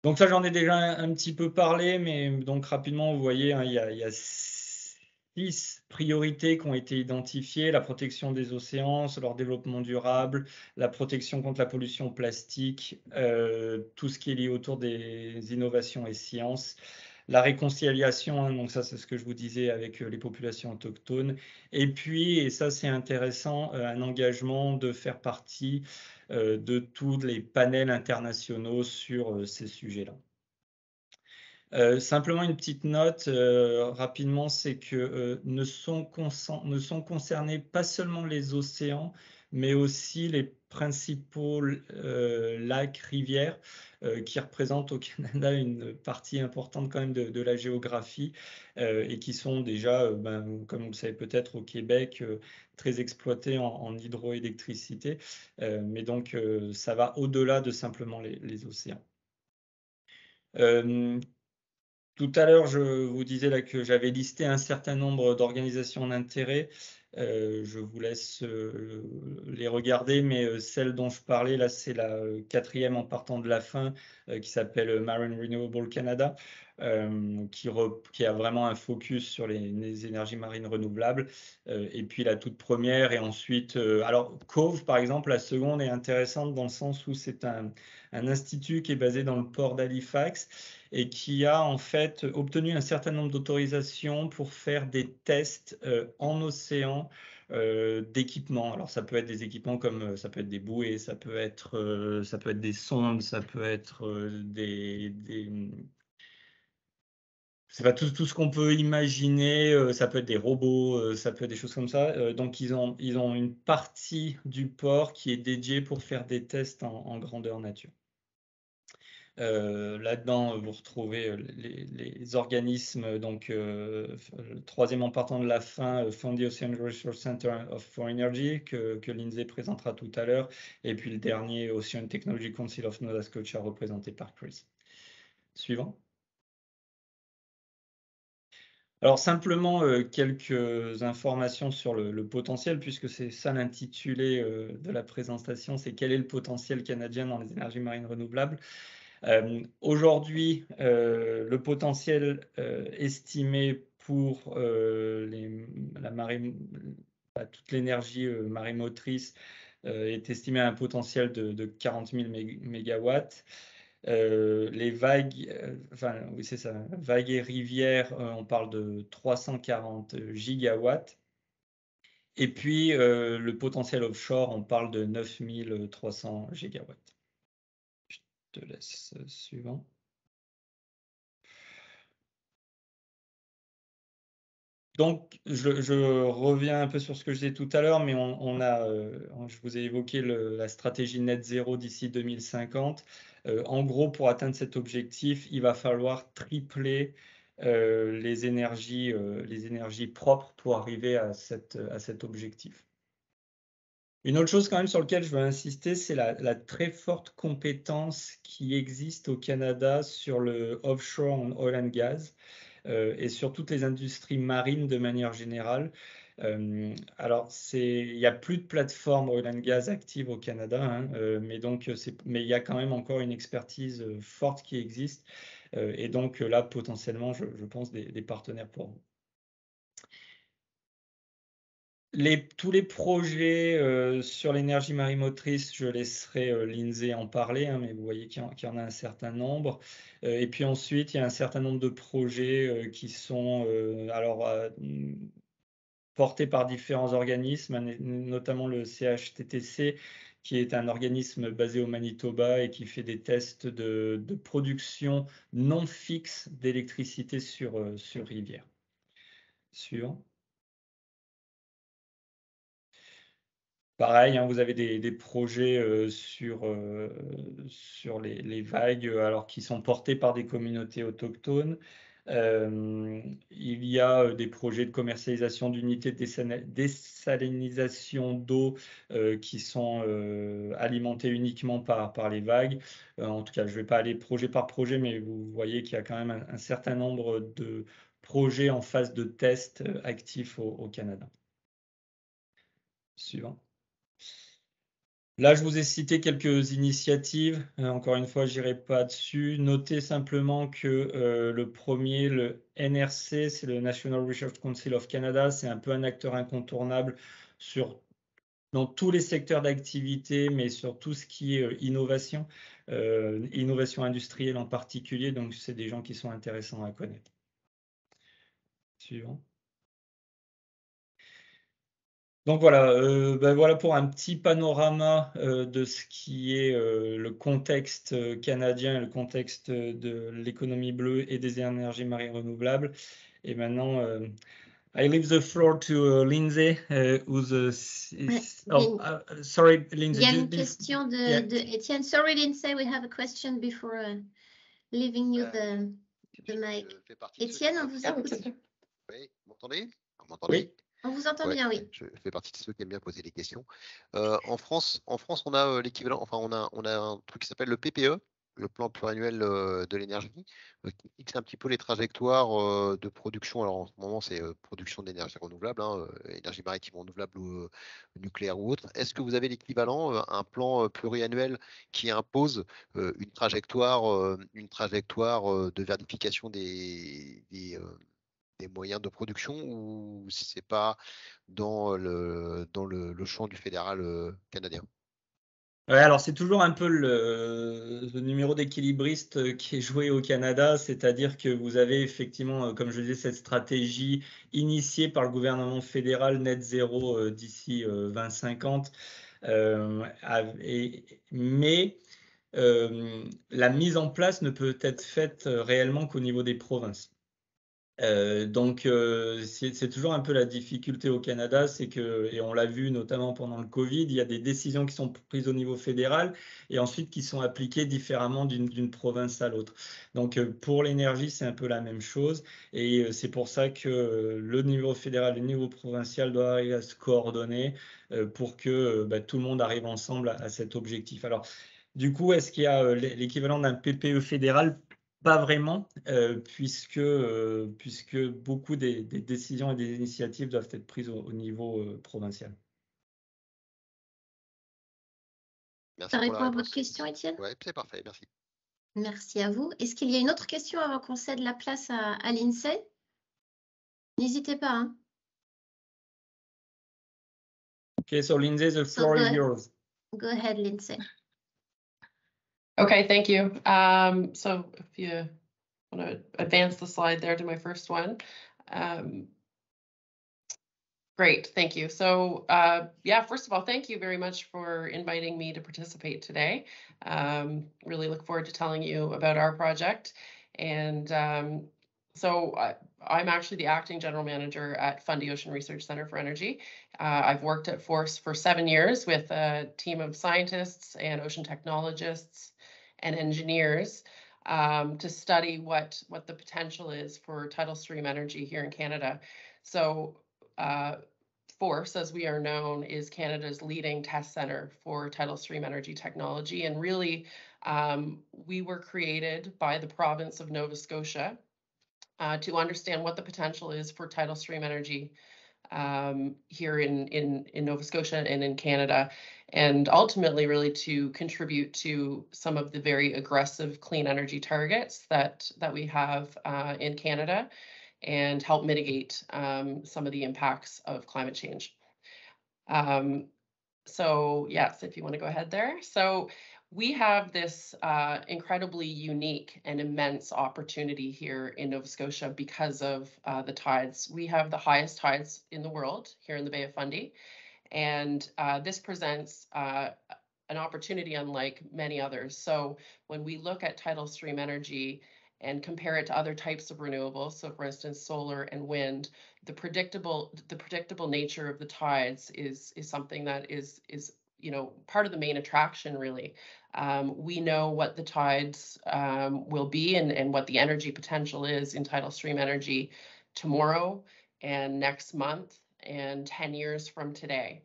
Donc ça, j'en ai déjà un petit peu parlé, mais donc rapidement, vous voyez, hein, il y a 6 priorités qui ont été identifiées: la protection des océans, leur développement durable, la protection contre la pollution plastique, tout ce qui est lié autour des innovations et sciences, la réconciliation, hein, donc ça c'est ce que je vous disais avec les populations autochtones, et puis, et ça c'est intéressant, un engagement de faire partie de tous les panels internationaux sur ces sujets-là. Simplement une petite note rapidement, c'est que ne sont concernés pas seulement les océans, mais aussi les principaux lacs, rivières, qui représentent au Canada une partie importante quand même de la géographie et qui sont déjà, comme vous le savez peut-être, au Québec, très exploités en hydroélectricité. Mais donc, ça va au-delà de simplement les océans. Tout à l'heure, je vous disais là que j'avais listé un certain nombre d'organisations d'intérêt. Je vous laisse les regarder, mais celle dont je parlais là, c'est la 4e en partant de la fin, qui s'appelle Marine Renewable Canada, qui a vraiment un focus sur les énergies marines renouvelables. Et puis la toute première, et ensuite, alors Cove par exemple, la seconde est intéressante dans le sens où c'est un institut qui est basé dans le port d'Halifax et qui a en fait obtenu un certain nombre d'autorisations pour faire des tests en océan d'équipements. Alors ça peut être des équipements comme ça peut être des bouées, ça peut être des sondes, ça peut être c'est pas tout ce qu'on peut imaginer, ça peut être des robots, ça peut être des choses comme ça. Donc ils ont une partie du port qui est dédiée pour faire des tests en grandeur nature. Là-dedans, vous retrouvez les organismes, donc le 3e en partant de la fin, Fund the Ocean Resource Center for Energy, que Lindsay présentera tout à l'heure, et puis le dernier, Ocean Technology Council of Nova Scotia, représenté par Chris. Suivant. Alors simplement quelques informations sur le potentiel, puisque c'est ça l'intitulé de la présentation, c'est quel est le potentiel canadien dans les énergies marines renouvelables. Aujourd'hui, le potentiel estimé pour toute l'énergie marémotrice est estimé à un potentiel de 40 000 mégawatts. Les vagues, oui c'est ça, vagues et rivières, on parle de 340 gigawatts. Et puis le potentiel offshore, on parle de 9300 gigawatts. Je te laisse suivant. Donc, je reviens un peu sur ce que je disais tout à l'heure, mais je vous ai évoqué la stratégie net zéro d'ici 2050. En gros, pour atteindre cet objectif, il va falloir tripler les énergies propres pour arriver à cet objectif. Une autre chose quand même sur laquelle je veux insister, c'est la très forte compétence qui existe au Canada sur le offshore en oil and gas. Et sur toutes les industries marines de manière générale. Alors, il n'y a plus de plateforme oil and gas active au Canada, hein, mais il y a quand même encore une expertise forte qui existe. Et donc là, potentiellement, je pense des partenaires pour vous. Tous les projets sur l'énergie marémotrice, je laisserai Lindsay en parler, hein, mais vous voyez qu'il y en a un certain nombre. Et puis ensuite, il y a un certain nombre de projets qui sont portés par différents organismes, notamment le CHTTC, qui est un organisme basé au Manitoba et qui fait des tests de production non fixe d'électricité sur rivière. Suivant. Pareil, hein, vous avez des projets sur les vagues, alors qui sont portés par des communautés autochtones. Il y a des projets de commercialisation d'unités de désalinisation d'eau qui sont alimentés uniquement par les vagues. En tout cas, je ne vais pas aller projet par projet, mais vous voyez qu'il y a quand même un certain nombre de projets en phase de test actifs au Canada. Suivant. Là, je vous ai cité quelques initiatives. Encore une fois, je n'irai pas dessus. Notez simplement que le premier, le NRC, c'est le National Research Council of Canada. C'est un peu un acteur incontournable dans tous les secteurs d'activité, mais sur tout ce qui est innovation, innovation industrielle en particulier. Donc, c'est des gens qui sont intéressants à connaître. Suivant. Donc voilà pour un petit panorama de ce qui est le contexte canadien et le contexte de l'économie bleue et des énergies marines renouvelables. Et maintenant, I leave the floor to Lindsay, who's sorry, Lindsay. Il y a une question de Étienne. Sorry, Lindsay, we have a question before leaving you the mic. Étienne, on vous écoute. Oui, vous m'entendez? Vous m'entendez? Oui. On vous entend bien, oui. Je fais partie de ceux qui aiment bien poser des questions. En France, on a l'équivalent, enfin, on a un truc qui s'appelle le PPE, le plan pluriannuel de l'énergie, qui fixe un petit peu les trajectoires de production. Alors en ce moment, c'est production d'énergie renouvelable, énergie maritime renouvelable ou nucléaire ou autre. Est-ce que vous avez l'équivalent, un plan pluriannuel qui impose une trajectoire de verdification des moyens de production, ou si c'est pas dans le champ du fédéral canadien? Ouais, alors c'est toujours un peu le numéro d'équilibriste qui est joué au Canada, c'est-à-dire que vous avez effectivement, comme je disais, cette stratégie initiée par le gouvernement fédéral net zéro d'ici 2050, mais la mise en place ne peut être faite réellement qu'au niveau des provinces. Donc, c'est toujours un peu la difficulté au Canada, c'est que, et on l'a vu notamment pendant le Covid, il y a des décisions qui sont prises au niveau fédéral et ensuite qui sont appliquées différemment d'une province à l'autre. Donc, pour l'énergie, c'est un peu la même chose et c'est pour ça que le niveau fédéral et le niveau provincial doivent arriver à se coordonner pour que tout le monde arrive ensemble à cet objectif. Alors, du coup, est-ce qu'il y a l'équivalent d'un PPE fédéral? Pas vraiment, puisque beaucoup des décisions et des initiatives doivent être prises au niveau provincial. Merci Ça pour la répond à réponse. votre question, Étienne? Oui, c'est parfait, merci. Merci à vous. Est-ce qu'il y a une autre question avant qu'on cède la place à Lindsay? N'hésitez pas. Hein. Okay, so Lindsay, the floor is yours. Go ahead, Lindsay. Okay, thank you. So if you want to advance the slide there to my first one. Great, thank you. So yeah, first of all, thank you very much for inviting me to participate today. Really look forward to telling you about our project. And so I'm actually the acting general manager at Fundy Ocean Research Center for Energy. I've worked at FORCE for 7 years with a team of scientists and ocean technologists and engineers to study what the potential is for tidal stream energy here in Canada. So FORCE, as we are known, is Canada's leading test center for tidal stream energy technology. And really, we were created by the province of Nova Scotia to understand what the potential is for tidal stream energy here in Nova Scotia and in Canada, and ultimately really to contribute to some of the very aggressive clean energy targets that we have in Canada, and help mitigate some of the impacts of climate change. So yes, if you want to go ahead there. So we have this incredibly unique and immense opportunity here in Nova Scotia because of the tides. We have the highest tides in the world here in the Bay of Fundy, and this presents an opportunity unlike many others. So when we look at tidal stream energy and compare it to other types of renewables, so for instance, solar and wind, the predictable nature of the tides is something that is part of the main attraction, really. We know what the tides will be and what the energy potential is in tidal stream energy tomorrow and next month and 10 years from today.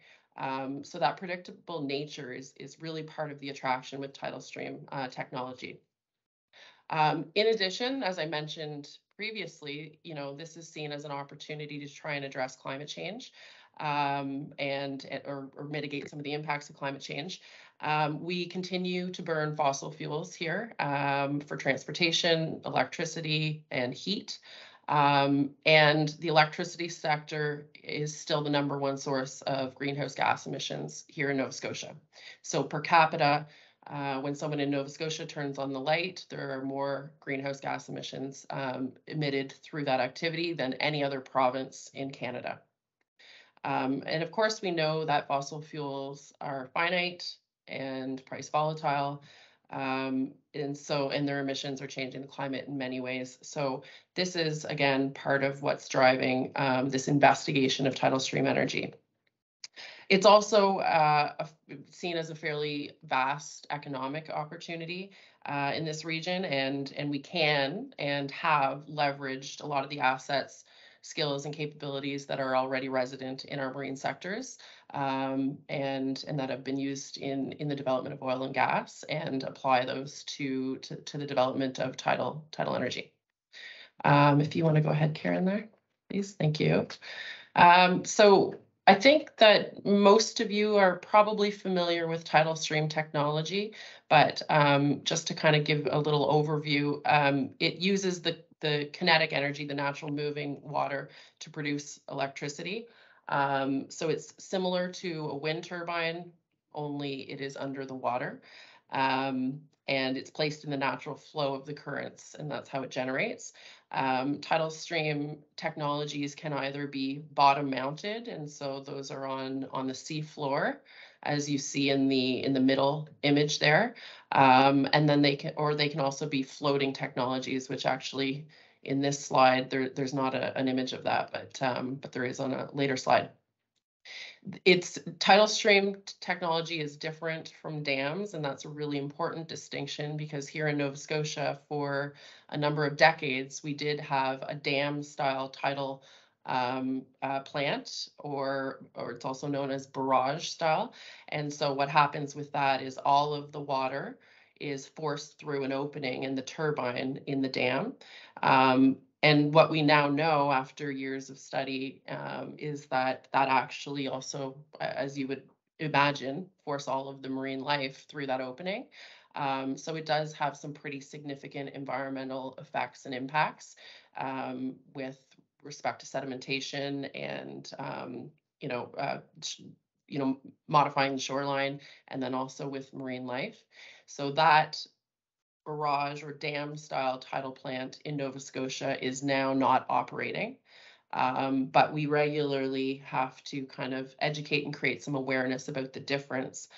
So that predictable nature is really part of the attraction with tidal stream technology. In addition, as I mentioned previously, this is seen as an opportunity to try and address climate change or mitigate some of the impacts of climate change. We continue to burn fossil fuels here for transportation, electricity, and heat. And the electricity sector is still the #1 source of greenhouse gas emissions here in Nova Scotia. So per capita, when someone in Nova Scotia turns on the light, there are more greenhouse gas emissions emitted through that activity than any other province in Canada. And of course, we know that fossil fuels are finite and price volatile. And their emissions are changing the climate in many ways. So this is, again, part of what's driving this investigation of tidal stream energy. It's also seen as a fairly vast economic opportunity in this region, and we can and have leveraged a lot of the assets, skills, and capabilities that are already resident in our marine sectors, and that have been used in the development of oil and gas, and apply those to the development of tidal energy. If you want to go ahead, Karen, there, please. Thank you. So I think that most of you are probably familiar with tidal stream technology, but just to kind of give a little overview, it uses the kinetic energy, the natural moving water, to produce electricity. So it's similar to a wind turbine, only it is under the water. And it's placed in the natural flow of the currents, and that's how it generates. Tidal stream technologies can either be bottom mounted, and so those are on the sea floor, as you see in the middle image there. And then they can also be floating technologies, which actually in this slide there's not an image of that, but there is on a later slide. It's tidal stream technology is different from dams, and that's a really important distinction, because here in Nova Scotia for a number of decades we did have a dam style tidal plant, or it's also known as barrage style. And so what happens with that is all of the water is forced through an opening in the turbine in the dam. And what we now know after years of study is that actually also, as you would imagine, force all of the marine life through that opening. So it does have some pretty significant environmental effects and impacts with respect to sedimentation and modifying the shoreline, and then also with marine life. So that barrage or dam style tidal plant in Nova Scotia is now not operating. But we regularly have to kind of educate and create some awareness about the difference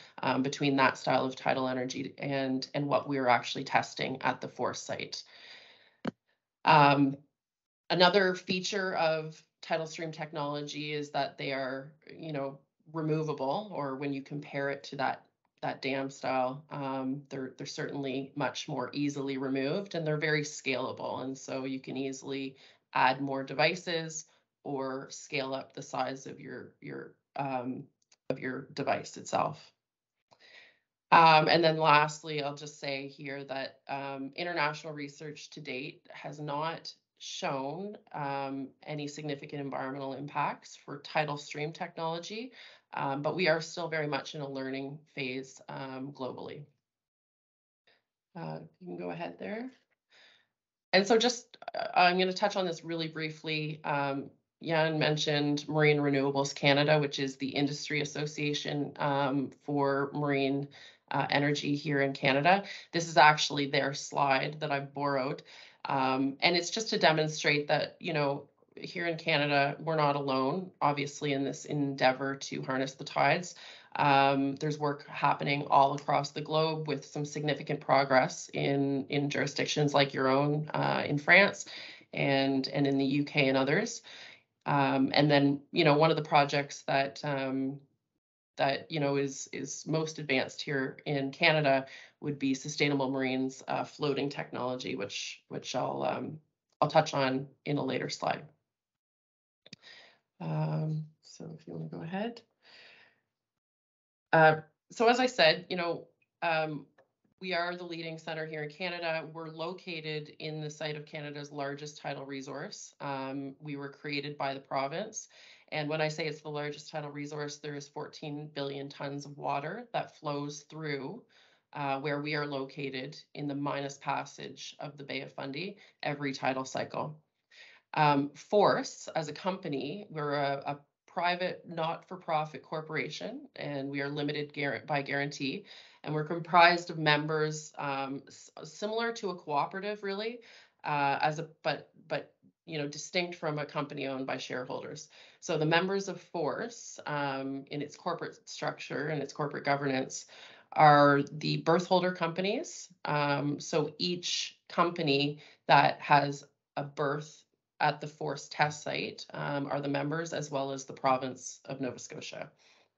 between that style of tidal energy and what we're actually testing at the Force site. Another feature of tidal stream technology is that they are, removable, or when you compare it to that dam style, they're certainly much more easily removed, and they're very scalable. And so you can easily add more devices or scale up the size of your device itself. And then lastly, I'll just say here that international research to date has not shown any significant environmental impacts for tidal stream technology, but we are still very much in a learning phase globally. You can go ahead there. And so just, I'm going to touch on this really briefly. Jan mentioned Marine Renewables Canada, which is the industry association for marine energy here in Canada. This is actually their slide that I've borrowed. And it's just to demonstrate that, you know, here in Canada, we're not alone, obviously, in this endeavor to harness the tides. There's work happening all across the globe with some significant progress in jurisdictions like your own in France and in the UK and others. And then, you know, one of the projects that that, you know, is most advanced here in Canada would be Sustainable Marines floating technology, which I'll touch on in a later slide. So if you want to go ahead. So as I said, you know, we are the leading center here in Canada. We're located in the site of Canada's largest tidal resource. We were created by the province. And when I say it's the largest tidal resource, there is 14 billion tons of water that flows through where we are located in the Minas Passage of the Bay of Fundy every tidal cycle. Force, as a company, we're a private not-for-profit corporation, and we are limited by guarantee. And we're comprised of members similar to a cooperative, really, but you know, distinct from a company owned by shareholders. So the members of Force, in its corporate structure and its corporate governance, are the berth holder companies. So each company that has a berth at the Force test site are the members, as well as the province of Nova Scotia.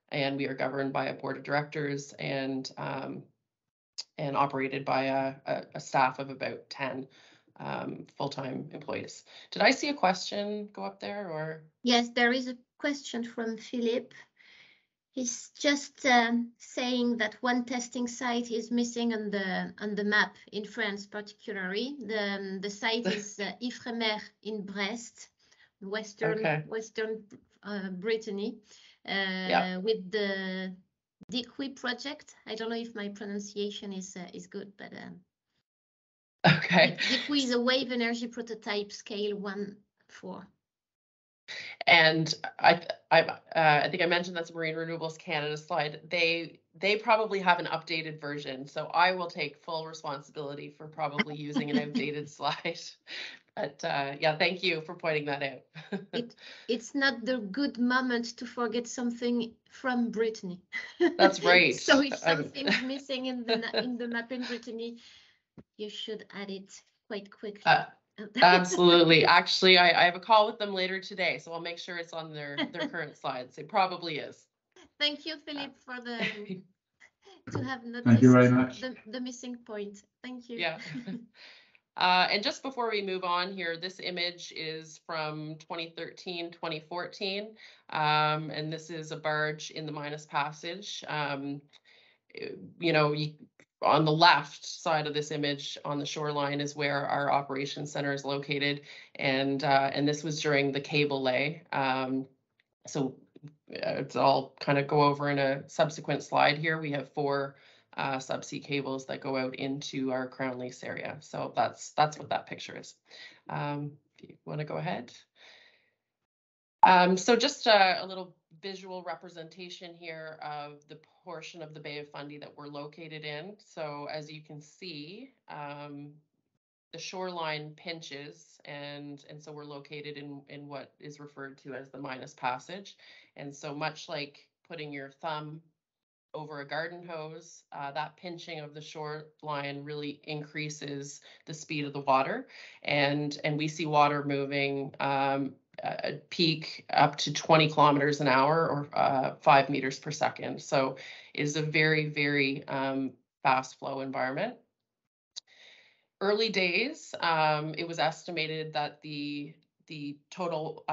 And we are governed by a board of directors and operated by a staff of about 10 full-time employees. Did I see a question go up there, or? Yes, there is a question from Philip. He's just saying that one testing site is missing on the map in France, particularly. The site is Ifremer in Brest, western Brittany, with the Diqui project. I don't know if my pronunciation is good, but okay. Diqui is a wave energy prototype scale 1-4. And I think I mentioned that's a Marine Renewables Canada slide. They probably have an updated version, so I will take full responsibility for probably using an outdated slide. But yeah, thank you for pointing that out. It's not the good moment to forget something from Brittany. That's right. So if something's missing in the map in Brittany, you should add it quite quickly. Absolutely. Actually, I have a call with them later today, so I'll make sure it's on their current slides. It probably is. Thank you, Philip, for to have noticed Thank you very much. the missing point. Thank you. Yeah. And just before we move on here, this image is from 2013, 2014, and this is a barge in the Minas Passage. You know, on the left side of this image on the shoreline is where our operations center is located, and this was during the cable lay. So it's all kind of go over in a subsequent slide here. We have 4 subsea cables that go out into our Crown Lease area. So that's what that picture is. If you want to go ahead. So just a little visual representation here of the portion of the Bay of Fundy that we're located in. So as you can see, the shoreline pinches, and so we're located in what is referred to as the Minas Passage. And so much like putting your thumb over a garden hose, that pinching of the shoreline really increases the speed of the water, and we see water moving at peak up to 20 kilometers an hour, or 5 meters per second. So it is a very, very fast flow environment. Early days, it was estimated that the total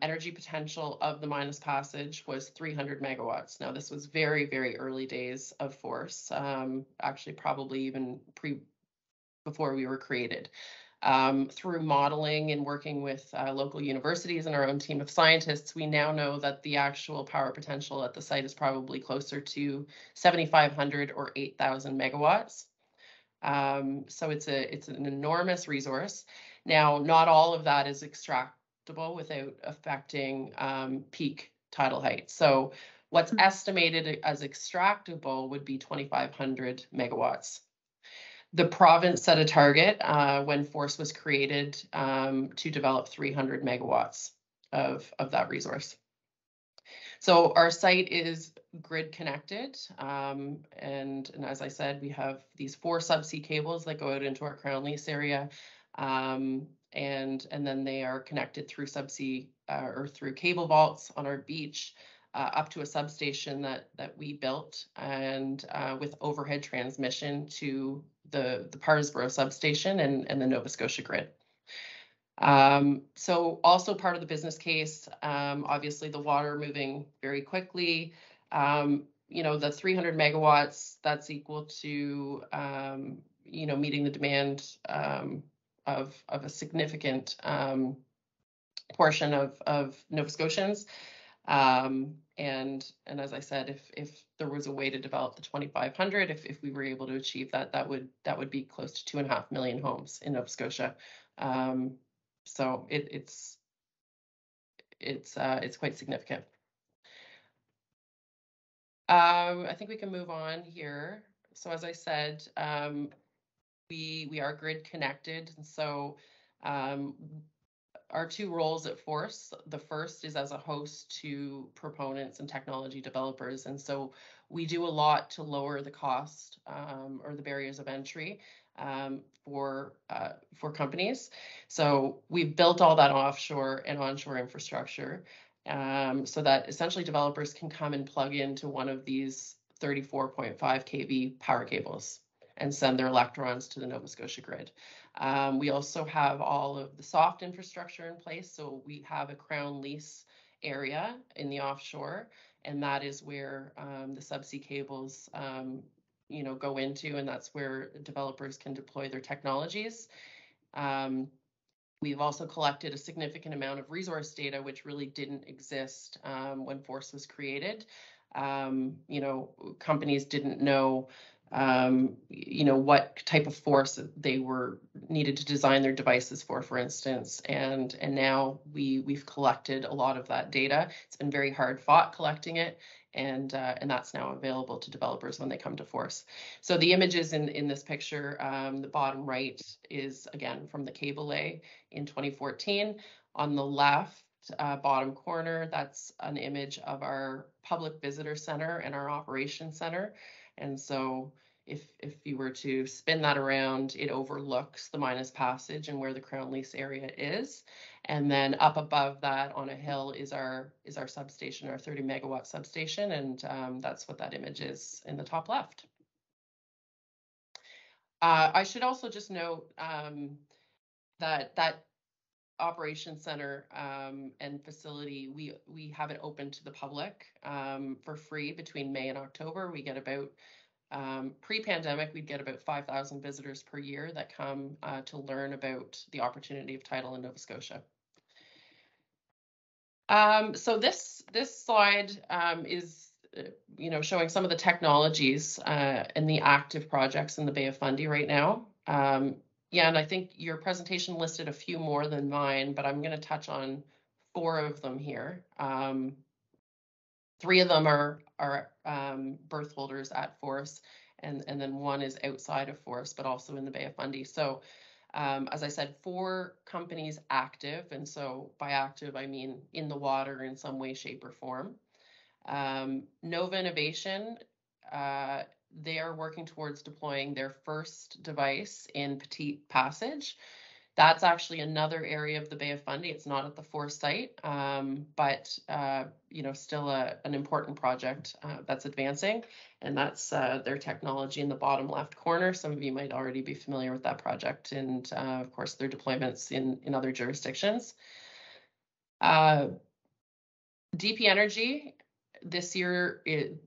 energy potential of the Minas Passage was 300 megawatts. Now, this was very, very early days of Force, actually probably even before we were created. Through modeling and working with local universities and our own team of scientists, we now know that the actual power potential at the site is probably closer to 7,500 or 8,000 megawatts. So it's an enormous resource. Now, not all of that is acceptable without affecting peak tidal height. So what's estimated as extractable would be 2,500 megawatts. The province set a target when Force was created to develop 300 megawatts of that resource. So our site is grid connected, and as I said, we have these 4 subsea cables that go out into our Crown Lease area, and then they are connected through subsea or through cable vaults on our beach up to a substation that we built, and with overhead transmission to the Parsboro substation and the Nova Scotia grid. So also part of the business case, obviously the water moving very quickly, you know, the 300 megawatts, that's equal to, you know, meeting the demand of a significant portion of Nova Scotians. And as I said, if there was a way to develop the 2,500, if we were able to achieve that, that would be close to 2.5 million homes in Nova Scotia. So it's quite significant. I think we can move on here. So as I said, we are grid connected, and so our 2 roles at Force, the first is as a host to proponents and technology developers, and so we do a lot to lower the cost or the barriers of entry for companies. So we've built all that offshore and onshore infrastructure so that essentially developers can come and plug into one of these 34.5 kV power cables and send their electrons to the Nova Scotia grid. We also have all of the soft infrastructure in place. So we have a Crown Lease area in the offshore, and that is where the subsea cables you know, go into, and that's where developers can deploy their technologies. We've also collected a significant amount of resource data, which really didn't exist when Force was created. You know, companies didn't know you know, what type of force they were needed to design their devices for instance, and now we've collected a lot of that data. It's been very hard fought collecting it, and that's now available to developers when they come to Force. So the images in this picture, the bottom right is again from the cable lay in 2014. On the left bottom corner, that's an image of our public visitor center and our operations center. And so if you were to spin that around, it overlooks the Minas Passage and where the Crown Lease area is. And then up above that on a hill is our substation, our 30 megawatt substation. And that's what that image is in the top left. I should also just note that operations center and facility, we have it open to the public for free between May and October. We get about pre-pandemic, we'd get about 5,000 visitors per year that come to learn about the opportunity of tidal in Nova Scotia. So this slide is you know, showing some of the technologies and the active projects in the Bay of Fundy right now. Yeah, and I think your presentation listed a few more than mine, but I'm going to touch on 4 of them here. 3 of them are berth holders at Force, and then 1 is outside of Force, but also in the Bay of Fundy. So as I said, 4 companies active, and so by active, I mean in the water in some way, shape, or form. Nova Innovation, they are working towards deploying their first device in Petite Passage. That's actually another area of the Bay of Fundy. It's not at the Force site, but you know, still an important project that's advancing, and that's their technology in the bottom left corner. Some of you might already be familiar with that project, and of course their deployments in other jurisdictions. DP Energy. This year,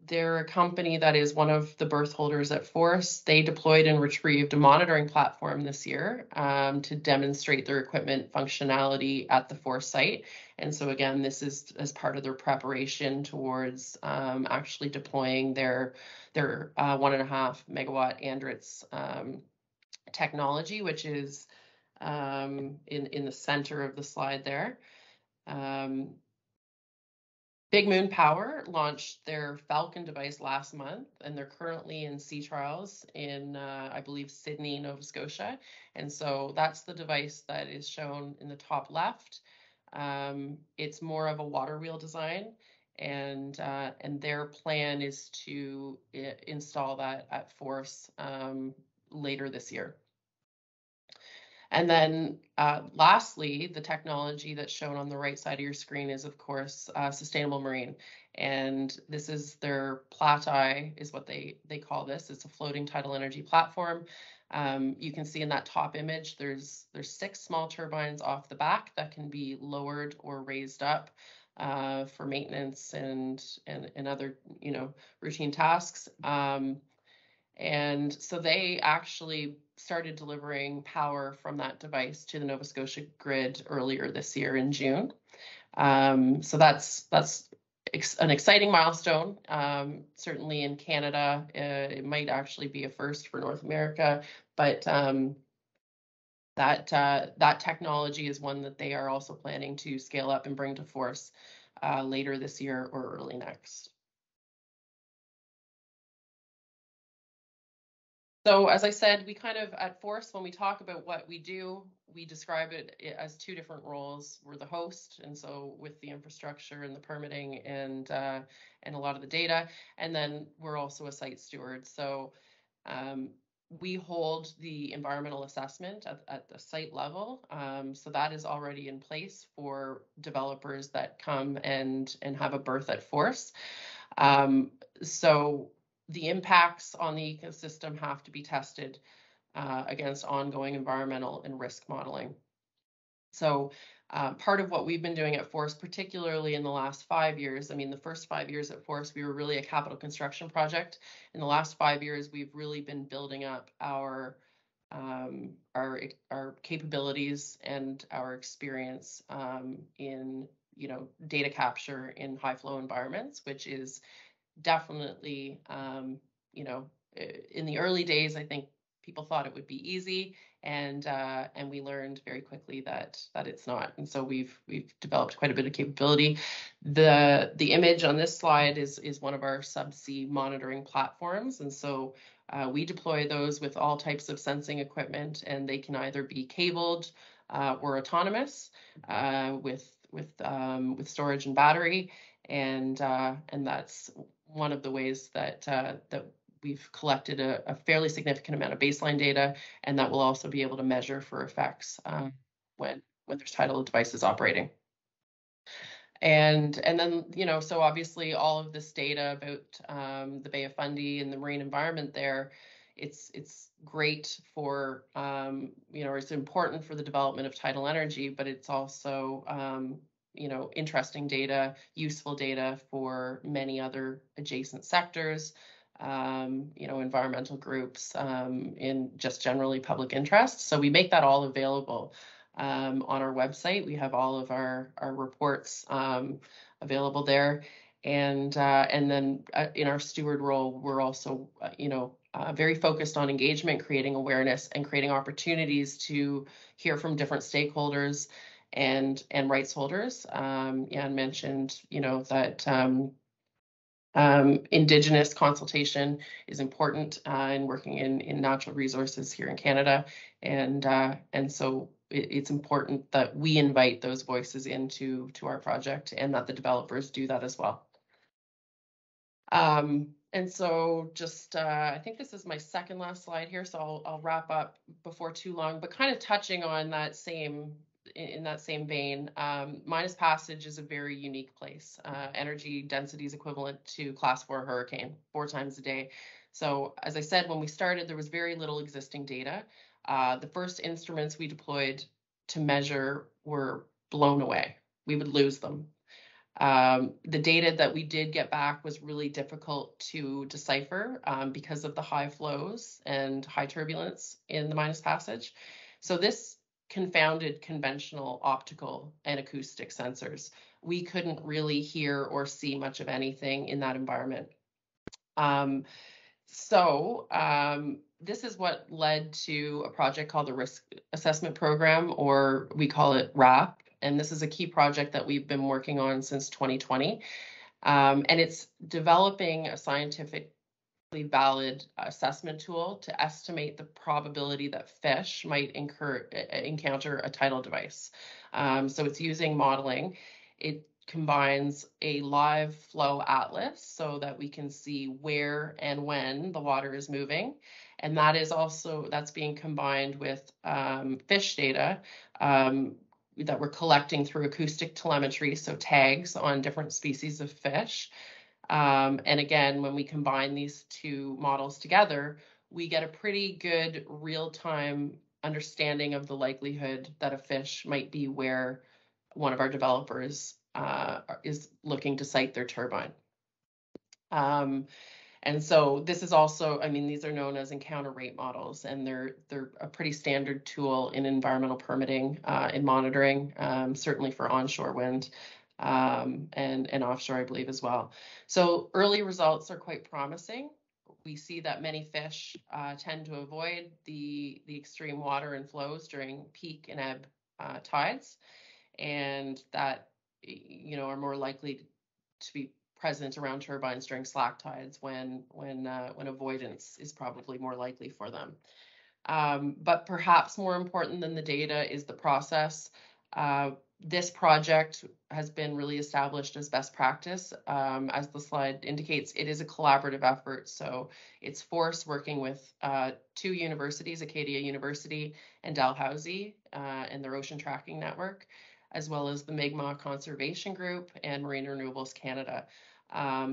they're a company that is one of the berth holders at Force. They deployed and retrieved a monitoring platform this year to demonstrate their equipment functionality at the Force site. And so again, this is as part of their preparation towards actually deploying their 1.5 megawatt Andritz technology, which is in the center of the slide there. Big Moon Power launched their Falcon device last month, and they're currently in sea trials in, I believe, Sydney, Nova Scotia. And so that's the device that is shown in the top left. It's more of a water wheel design, and their plan is to install that at Force later this year. And then lastly, the technology that's shown on the right side of your screen is, of course, Sustainable Marine. And this is their PlatEye, is what they call this. It's a floating tidal energy platform. You can see in that top image, there's 6 small turbines off the back that can be lowered or raised up for maintenance and other, routine tasks. And so they actually started delivering power from that device to the Nova Scotia grid earlier this year in June. So that's an exciting milestone. Certainly in Canada, it might actually be a first for North America, but that technology is one that they are also planning to scale up and bring to Force later this year or early next. So as I said, we kind of at Force, when we talk about what we do, we describe it as 2 different roles. We're the host, and so with the infrastructure and the permitting and a lot of the data, and then we're also a site steward. So we hold the environmental assessment at the site level. So that is already in place for developers that come and have a berth at Force. So the impacts on the ecosystem have to be tested against ongoing environmental and risk modeling. So part of what we've been doing at Force, particularly in the last 5 years, I mean, the first 5 years at Force, we were really a capital construction project. In the last 5 years, we've really been building up our capabilities and our experience in, data capture in high flow environments, which is definitely, in the early days, I think people thought it would be easy, and we learned very quickly that it's not. And so we've developed quite a bit of capability. The image on this slide is one of our subsea monitoring platforms, and so we deploy those with all types of sensing equipment, and they can either be cabled or autonomous with storage and battery, and that's one of the ways that we've collected a fairly significant amount of baseline data, and that will also be able to measure for effects when there's tidal devices operating. And then, so obviously all of this data about the Bay of Fundy and the marine environment there, it's great for, it's important for the development of tidal energy, but it's also interesting data, useful data for many other adjacent sectors, environmental groups, in just generally public interest. So we make that all available on our website. We have all of our reports available there. And then in our steward role, we're also, very focused on engagement, creating awareness, and creating opportunities to hear from different stakeholders and rights holders. Jan mentioned, that Indigenous consultation is important in working in natural resources here in Canada, and so it's important that we invite those voices into our project, and that the developers do that as well. And so just, I think this is my second last slide here, so I'll wrap up before too long, but kind of touching on that in that same vein, Minas Passage is a very unique place. Energy density is equivalent to Class 4 hurricane, 4 times a day. So as I said, when we started, there was very little existing data. The first instruments we deployed to measure were blown away. We would lose them. The data that we did get back was really difficult to decipher because of the high flows and high turbulence in the Minas Passage. So this confounded conventional optical and acoustic sensors. We couldn't really hear or see much of anything in that environment. This is what led to a project called the Risk Assessment Program, or we call it RAP. and this is a key project that we've been working on since 2020. And it's developing a scientifically valid assessment tool to estimate the probability that fish might encounter a tidal device. So it's using modeling. It combines a live flow atlas so that we can see where and when the water is moving. And that is also, that's being combined with fish data that we're collecting through acoustic telemetry, so tags on different species of fish. And again, when we combine these two models together, we get a pretty good real-time understanding of the likelihood that a fish might be where one of our developers is looking to site their turbine. And so this is also, I mean, these are known as encounter rate models, and they're a pretty standard tool in environmental permitting and monitoring, certainly for onshore wind and offshore, I believe, as well. So early results are quite promising. We see that many fish tend to avoid the extreme water and flows during peak and ebb tides, and that, you know, are more likely to be present around turbines during slack tides when avoidance is probably more likely for them. But perhaps more important than the data is the process. This project has been really established as best practice. As the slide indicates, it is a collaborative effort. So it's FORCE working with 2 universities, Acadia University and Dalhousie and their Ocean Tracking Network, as well as the Mi'kmaq Conservation Group and Marine Renewables Canada.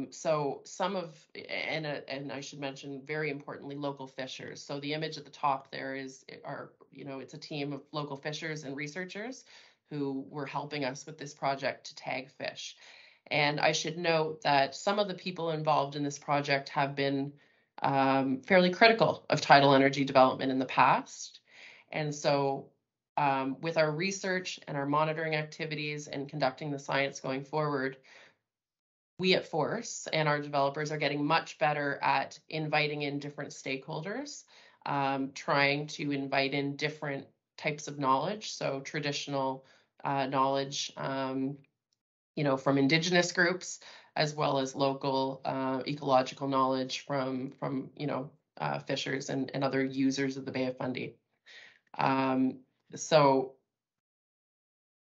So some of, and I should mention, very importantly, local fishers. So the image at the top there is, it's a team of local fishers and researchers who were helping us with this project to tag fish. And I should note that some of the people involved in this project have been fairly critical of tidal energy development in the past. And so with our research and our monitoring activities and conducting the science going forward, we at FORCE and our developers are getting much better at inviting in different stakeholders, trying to invite in different types of knowledge. So traditional knowledge, from Indigenous groups, as well as local ecological knowledge from fishers and other users of the Bay of Fundy. So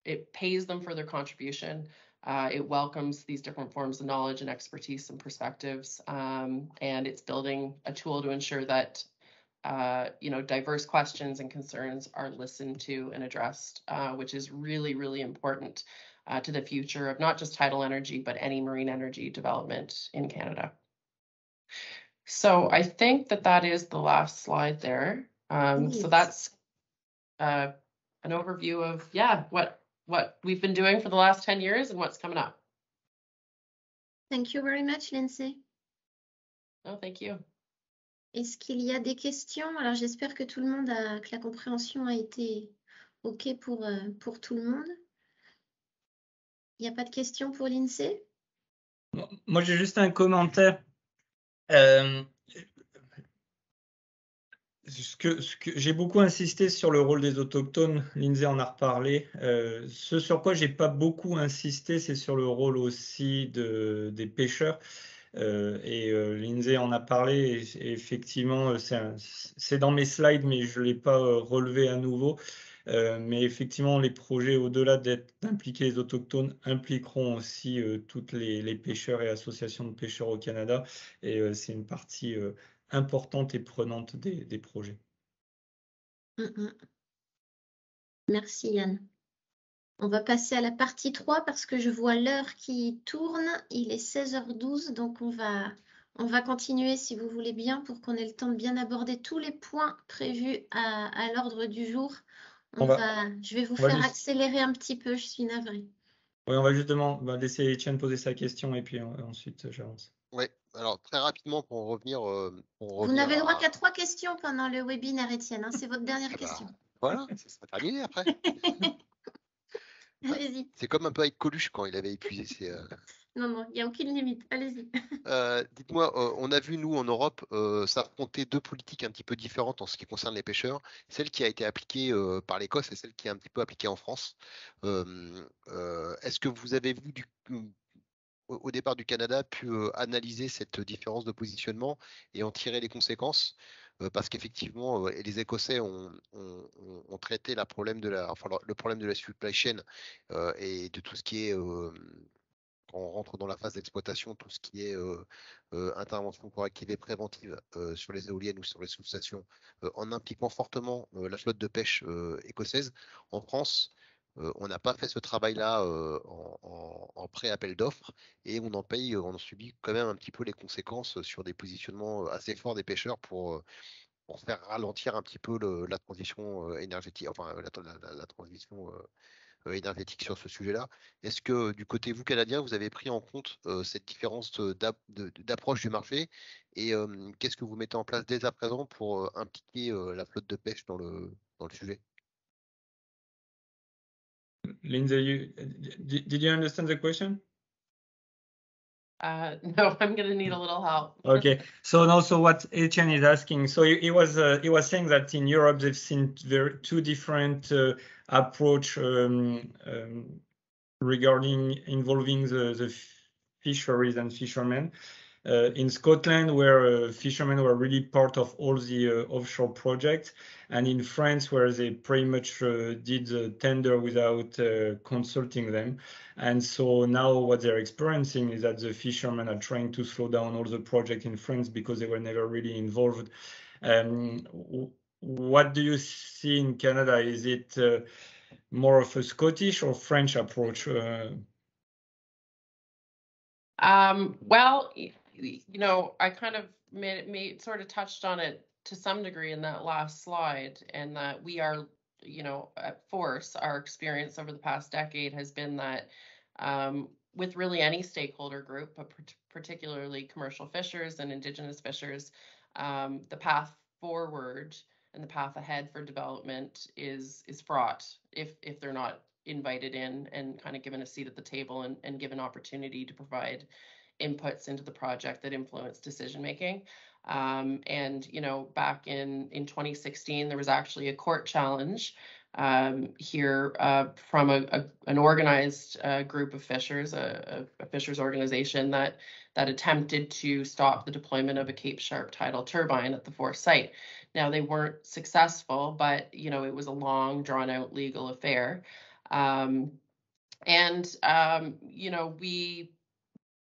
it pays them for their contribution. It welcomes these different forms of knowledge and expertise and perspectives, and it's building a tool to ensure that diverse questions and concerns are listened to and addressed, which is really, really important to the future of not just tidal energy, but any marine energy development in Canada. So I think that is the last slide there. So that's an overview of, what we've been doing for the last 10 years and what's coming up. Thank you very much, Lindsay. No, thank you. Est-ce qu'il y a des questions? Alors, j'espère que tout le monde que la compréhension a été OK pour tout le monde. Il n'y a pas de questions pour Lindsay? Moi, j'ai juste un commentaire. J'ai beaucoup insisté sur le rôle des autochtones, Lindsay en a reparlé. Ce sur quoi j'ai pas beaucoup insisté, c'est sur le rôle aussi des pêcheurs. Lindsay en a parlé, et effectivement, c'est dans mes slides, mais je ne l'ai pas relevé à nouveau. Mais effectivement, les projets, au-delà d'impliquer les autochtones, impliqueront aussi toutes les pêcheurs et associations de pêcheurs au Canada. Et c'est une partie importante et prenante des projets. Merci Yann. On va passer à la partie 3 parce que je vois l'heure qui tourne. Il est 16h12, donc on va continuer si vous voulez bien pour qu'on ait le temps de bien aborder tous les points prévus à l'ordre du jour. Je vais vous faire accélérer un petit peu, je suis navrée. Oui, on va justement laisser Étienne poser sa question et puis ensuite j'avance. Oui, alors très rapidement pour revenir. Vous n'avez le droit qu'à 3 questions pendant le webinaire, Étienne. Hein, c'est votre dernière question. Voilà, ça sera terminé après. Allez-y. C'est comme un peu avec Coluche quand il avait épuisé ses. Non, il n'y a aucune limite. Allez-y. Dites-moi, on a vu, nous, en Europe, s'affronter deux politiques un petit peu différentes en ce qui concerne les pêcheurs. Celle qui a été appliquée par l'Écosse et celle qui est un petit peu appliquée en France. Est-ce que vous avez vu au départ du Canada pu analyser cette différence de positionnement et en tirer les conséquences? Parce qu'effectivement, les Écossais ont traité le problème de la supply chain et de tout ce qui est quand on rentre dans la phase d'exploitation, tout ce qui est intervention corrective et préventive sur les éoliennes ou sur les sous-stations, en impliquant fortement la flotte de pêche écossaise. En France, on n'a pas fait ce travail-là en pré-appel d'offres et on en subit quand même un petit peu les conséquences sur des positionnements assez forts des pêcheurs pour faire ralentir un petit peu la transition énergétique, enfin la transition énergétique sur ce sujet-là. Est-ce que du côté vous canadien, vous avez pris en compte cette différence d'approche du marché et qu'est-ce que vous mettez en place dès à présent pour impliquer la flotte de pêche dans le sujet? Lindsay, did you understand the question? No, I'm going to need a little help. Okay, so what Etienne is asking, so he was saying that in Europe they've seen two different approach regarding involving the fisheries and fishermen. In Scotland, where fishermen were really part of all the offshore projects, and in France, where they pretty much did the tender without consulting them. And so now what they're experiencing is that the fishermen are trying to slow down all the projects in France because they were never really involved. What do you see in Canada? Is it more of a Scottish or French approach? Well, you know, I kind of sort of touched on it to some degree in that last slide, and that we are, you know, at Force, our experience over the past decade has been that with really any stakeholder group, but particularly commercial fishers and Indigenous fishers, the path forward and the path ahead for development is fraught if they're not invited in and kind of given a seat at the table and given opportunity to provide inputs into the project that influence decision making. And you know, back in 2016, there was actually a court challenge here from an organized group of fishers, a fishers organization that attempted to stop the deployment of a Cape Sharp tidal turbine at the Force site. Now, they weren't successful, but you know, it was a long, drawn-out legal affair. You know,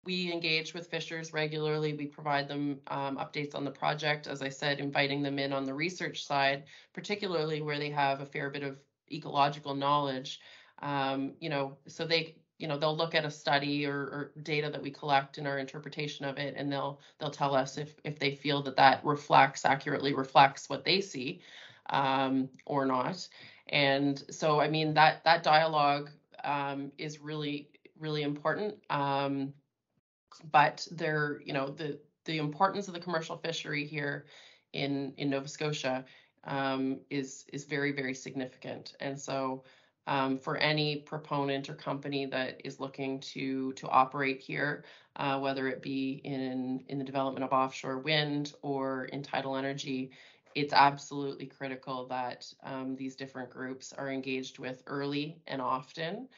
we engage with fishers regularly. We provide them updates on the project, as I said, inviting them in on the research side, particularly where they have a fair bit of ecological knowledge. You know, so they'll look at a study or data that we collect in our interpretation of it, and they'll tell us if they feel that accurately reflects what they see or not. And so, I mean, that dialogue is really, really important. But there, you know, the importance of the commercial fishery here in Nova Scotia is very, very significant. And so for any proponent or company that is looking to operate here, whether it be in the development of offshore wind or in tidal energy, it's absolutely critical that these different groups are engaged with early and often.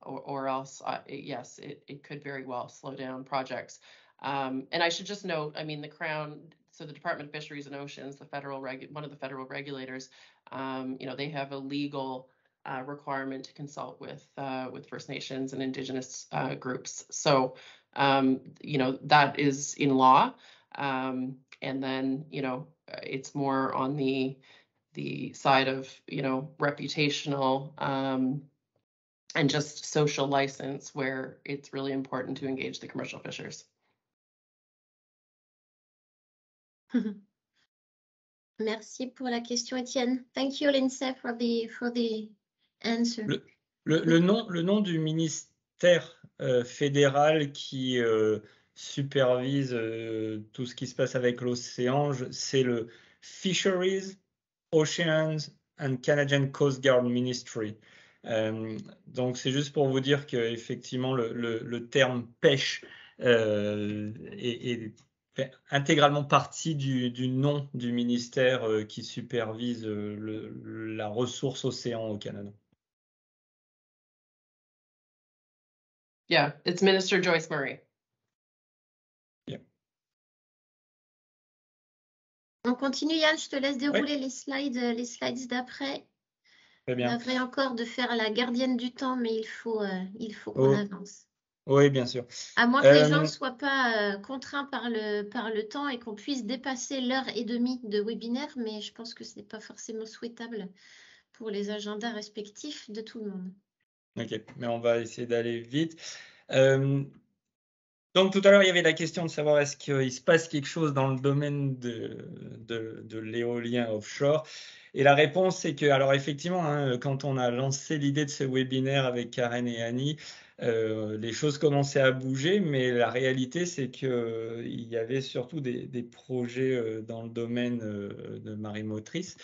Or else, yes, it could very well slow down projects. And I should just note, I mean, the Crown, so the Department of Fisheries and Oceans, the one of the federal regulators, you know, they have a legal requirement to consult with First Nations and Indigenous groups. So, you know, that is in law. And then, you know, it's more on the side of, you know, reputational and just social license, where it's really important to engage the commercial fishers. Merci pour la question, Étienne. Thank you, Lindsay, for the answer. Le nom du ministère fédéral qui supervise tout ce qui se passe avec l'océan, c'est le Fisheries, Oceans and Canadian Coast Guard Ministry. Donc c'est juste pour vous dire qu'effectivement le terme pêche fait intégralement partie du nom du ministère qui supervise la ressource océan au Canada. Yeah, it's Minister Joyce Murray. On continue, Yann, je te laisse dérouler les slides d'après. Très bien. On avait encore de faire la gardienne du temps, mais il faut qu'on avance. Oui, bien sûr. À moins que les gens ne soient pas contraints par le temps et qu'on puisse dépasser l'heure et demie de webinaire, mais je pense que ce n'est pas forcément souhaitable pour les agendas respectifs de tout le monde. Ok, mais on va essayer d'aller vite. Donc tout à l'heure, il y avait la question de savoir est-ce qu'il se passe quelque chose dans le domaine de l'éolien offshore. Et la réponse, c'est que, alors effectivement, hein, quand on a lancé l'idée de ce webinaire avec Karen et Annie, les choses commençaient à bouger, mais la réalité, c'est qu'il y avait surtout des projets dans le domaine de marée motrice.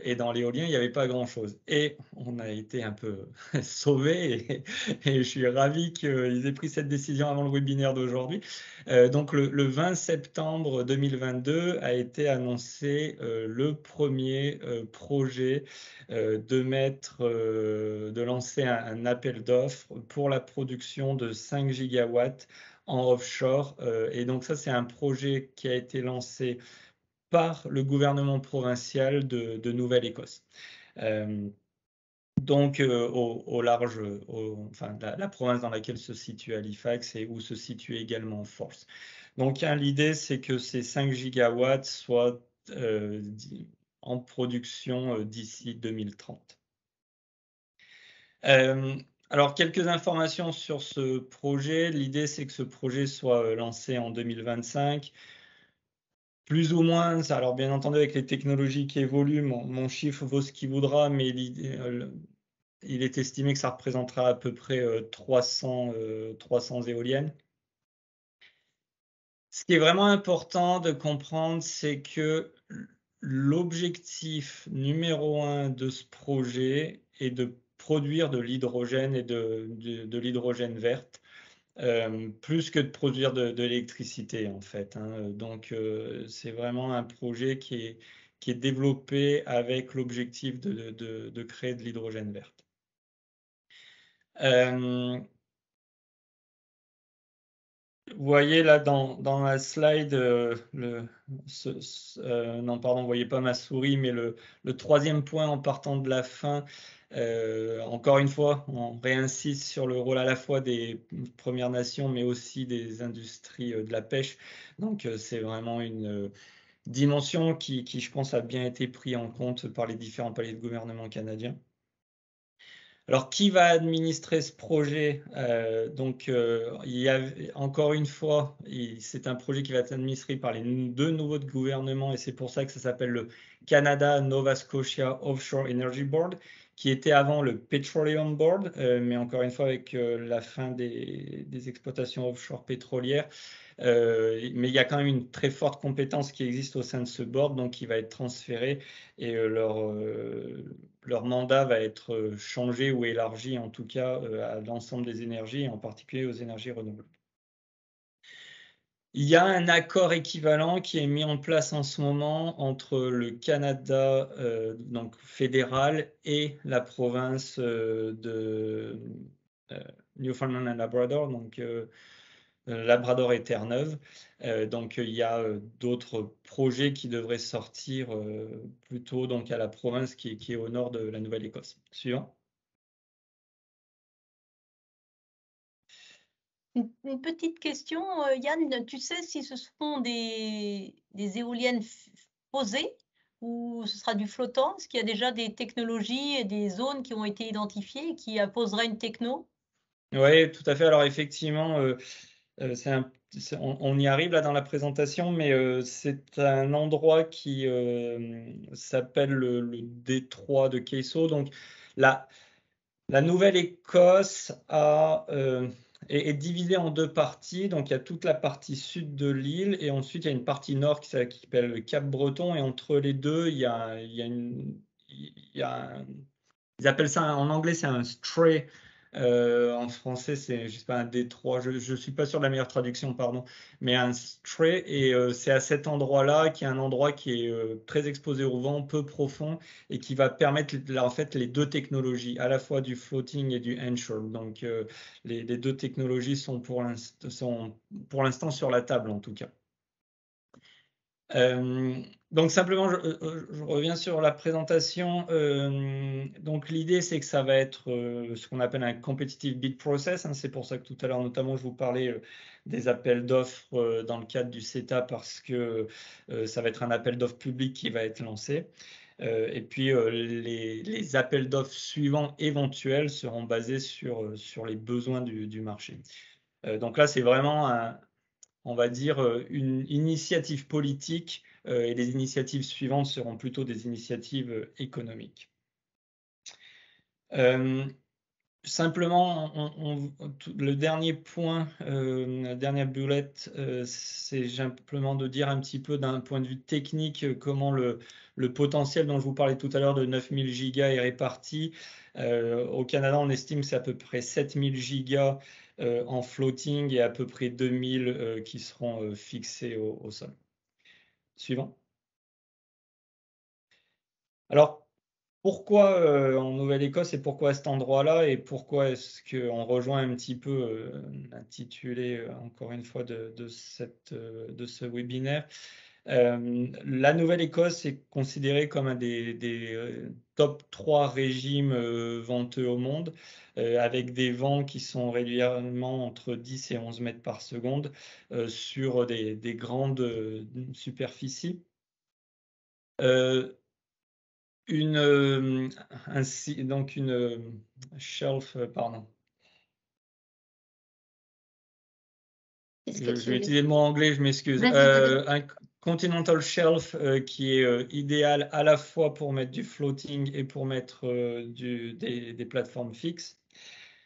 Et dans l'éolien, il n'y avait pas grand-chose. Et on a été un peu sauvés et je suis ravi qu'ils aient pris cette décision avant le webinaire d'aujourd'hui. Donc le 20 septembre 2022 a été annoncé le premier projet de lancer un appel d'offres pour la production de 5 gigawatts en offshore. Et donc ça, c'est un projet qui a été lancé par le gouvernement provincial de Nouvelle-Écosse. Donc, au large, enfin, la province dans laquelle se situe Halifax et où se situe également Force. Donc, l'idée, c'est que ces 5 gigawatts soient en production d'ici 2030. Alors, quelques informations sur ce projet. L'idée, c'est que ce projet soit lancé en 2025. Plus ou moins, alors bien entendu, avec les technologies qui évoluent, mon chiffre vaut ce qu'il voudra, mais il est estimé que ça représentera à peu près 300 éoliennes. Ce qui est vraiment important de comprendre, c'est que l'objectif numéro 1 de ce projet est de produire de l'hydrogène et de l'hydrogène verte. Plus que de produire de l'électricité en fait, hein. Donc c'est vraiment un projet qui est développé avec l'objectif de créer de l'hydrogène verte. Vous voyez là dans la slide, non pardon, vous voyez pas ma souris, mais le troisième point en partant de la fin, encore une fois, on réinsiste sur le rôle à la fois des Premières Nations, mais aussi des industries de la pêche. Donc c'est vraiment une dimension qui, je pense, a bien été prise en compte par les différents paliers de gouvernement canadiens. Alors, qui va administrer ce projet? Donc, il y a, encore une fois, c'est un projet qui va être administré par les deux nouveaux gouvernements et c'est pour ça que ça s'appelle le Canada Nova Scotia Offshore Energy Board, qui était avant le Petroleum Board, mais encore une fois avec la fin des exploitations offshore pétrolières. Mais il y a quand même une très forte compétence qui existe au sein de ce board, donc qui va être transféré et leur mandat va être changé ou élargi en tout cas à l'ensemble des énergies et en particulier aux énergies renouvelables. Il y a un accord équivalent qui est mis en place en ce moment entre le Canada donc fédéral et la province de Newfoundland and Labrador, donc Labrador et Terre-Neuve. Donc il y a d'autres projets qui devraient sortir plutôt donc à la province qui est au nord de la Nouvelle-Écosse. Suivant. Une petite question, Yann, tu sais si ce seront des éoliennes posées ou ce sera du flottant? Est-ce qu'il y a déjà des technologies et des zones qui ont été identifiées et qui poseraient une techno? Oui, tout à fait. Alors effectivement, on y arrive là dans la présentation, mais c'est un endroit qui s'appelle le détroit de Keeso. Donc la Nouvelle-Écosse est divisée en deux parties. Donc il y a toute la partie sud de l'île et ensuite il y a une partie nord qui s'appelle le Cap Breton. Et entre les deux, il y a Ils appellent ça, en anglais, c'est un stray. En français, c'est, je sais pas, un détroit. Je suis pas sûr de la meilleure traduction, pardon. Mais un stray, et c'est à cet endroit-là, qui est un endroit qui est très exposé au vent, peu profond, et qui va permettre en fait les deux technologies, à la fois du floating et du onshore. Donc les deux technologies sont pour l'instant sur la table, en tout cas. Donc simplement, je reviens sur la présentation. Donc l'idée, c'est que ça va être ce qu'on appelle un competitive bid process, hein. C'est pour ça que tout à l'heure, notamment, je vous parlais des appels d'offres dans le cadre du CETA, parce que ça va être un appel d'offres public qui va être lancé. Et puis les appels d'offres suivants éventuels seront basés sur les besoins du marché. Donc là, c'est vraiment on va dire, une initiative politique, et les initiatives suivantes seront plutôt des initiatives économiques. Simplement, le dernier point, la dernière bullet, c'est simplement de dire un petit peu d'un point de vue technique comment le potentiel dont je vous parlais tout à l'heure de 9000 gigas est réparti. Au Canada, on estime que c'est à peu près 7000 gigas en floating et à peu près 2000 qui seront fixés au sol. Suivant. Alors, pourquoi en Nouvelle-Écosse et pourquoi à cet endroit-là, et pourquoi est-ce qu'on rejoint un petit peu l'intitulé, encore une fois, de ce webinaire? La Nouvelle-Écosse est considérée comme un des top 3 régimes venteux au monde, avec des vents qui sont régulièrement entre 10 et 11 mètres par seconde sur des grandes superficies. Donc une shelf, pardon. Je vais utiliser le mot anglais, je m'excuse. Un continental shelf qui est idéal à la fois pour mettre du floating et pour mettre des plateformes fixes.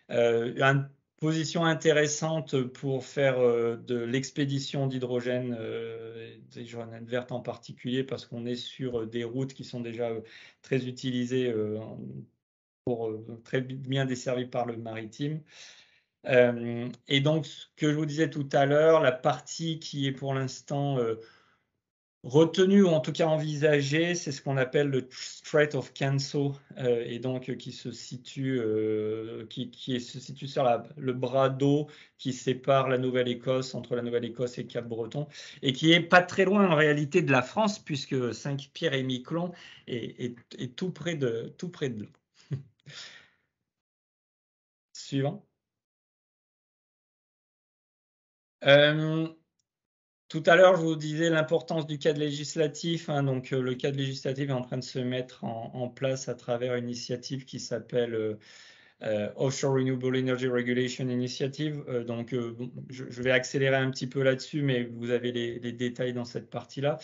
Une position intéressante pour faire de l'expédition d'hydrogène, d'hydrogène verte en particulier, parce qu'on est sur des routes qui sont déjà très utilisées très bien desservies par le maritime. Et donc, ce que je vous disais tout à l'heure, la partie qui est pour l'instant retenue, ou en tout cas envisagée, c'est ce qu'on appelle le Strait of Canso, et donc qui se situe sur le bras d'eau qui sépare la Nouvelle-Écosse, entre la Nouvelle-Écosse et Cap-Breton, et qui est pas très loin en réalité de la France, puisque Saint-Pierre-et-Miquelon est tout près de l'eau. Suivant. Tout à l'heure, je vous disais l'importance du cadre législatif, hein. Donc, le cadre législatif est en train de se mettre en place à travers une initiative qui s'appelle Offshore Renewable Energy Regulation Initiative. Donc, je vais accélérer un petit peu là-dessus, mais vous avez les détails dans cette partie-là.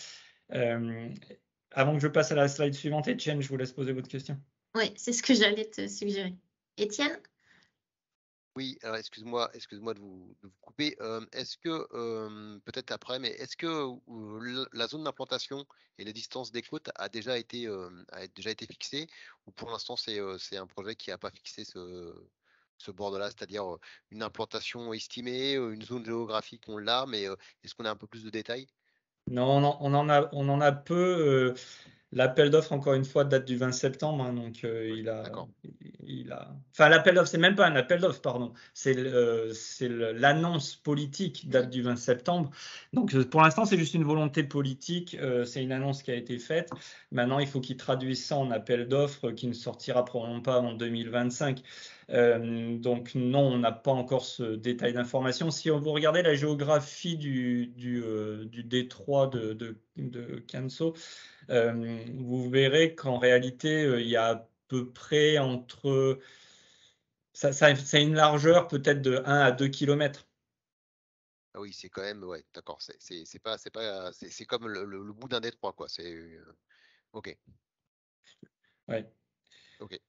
Avant que je passe à la slide suivante, Étienne, je vous laisse poser votre question. Oui, c'est ce que j'allais te suggérer. Étienne? Oui, alors excuse-moi de vous couper. Est-ce que, peut-être après, mais est-ce que la zone d'implantation et les distances des côtes a déjà été fixée, ou pour l'instant c'est un projet qui n'a pas fixé ce bord-là, c'est-à-dire une implantation estimée, une zone géographique, on l'a, mais est-ce qu'on a un peu plus de détails? Non, on en a peu. L'appel d'offres, encore une fois, date du 20 septembre, hein, donc D'accord. Enfin, l'appel d'offres, c'est même pas un appel d'offres, pardon. C'est l'annonce politique date du 20 septembre. Donc, pour l'instant, c'est juste une volonté politique. C'est une annonce qui a été faite. Maintenant, il faut qu'ils traduisent ça en appel d'offres qui ne sortira probablement pas en 2025. Donc, non, on n'a pas encore ce détail d'information. Si vous regardez la géographie du détroit de Canso, vous verrez qu'en réalité, il y a à peu près entre... C'est une largeur peut-être de 1 à 2 km. Ah oui, c'est quand même, ouais, d'accord. C'est comme le bout d'un détroit, quoi. Ok. Ouais. Ok.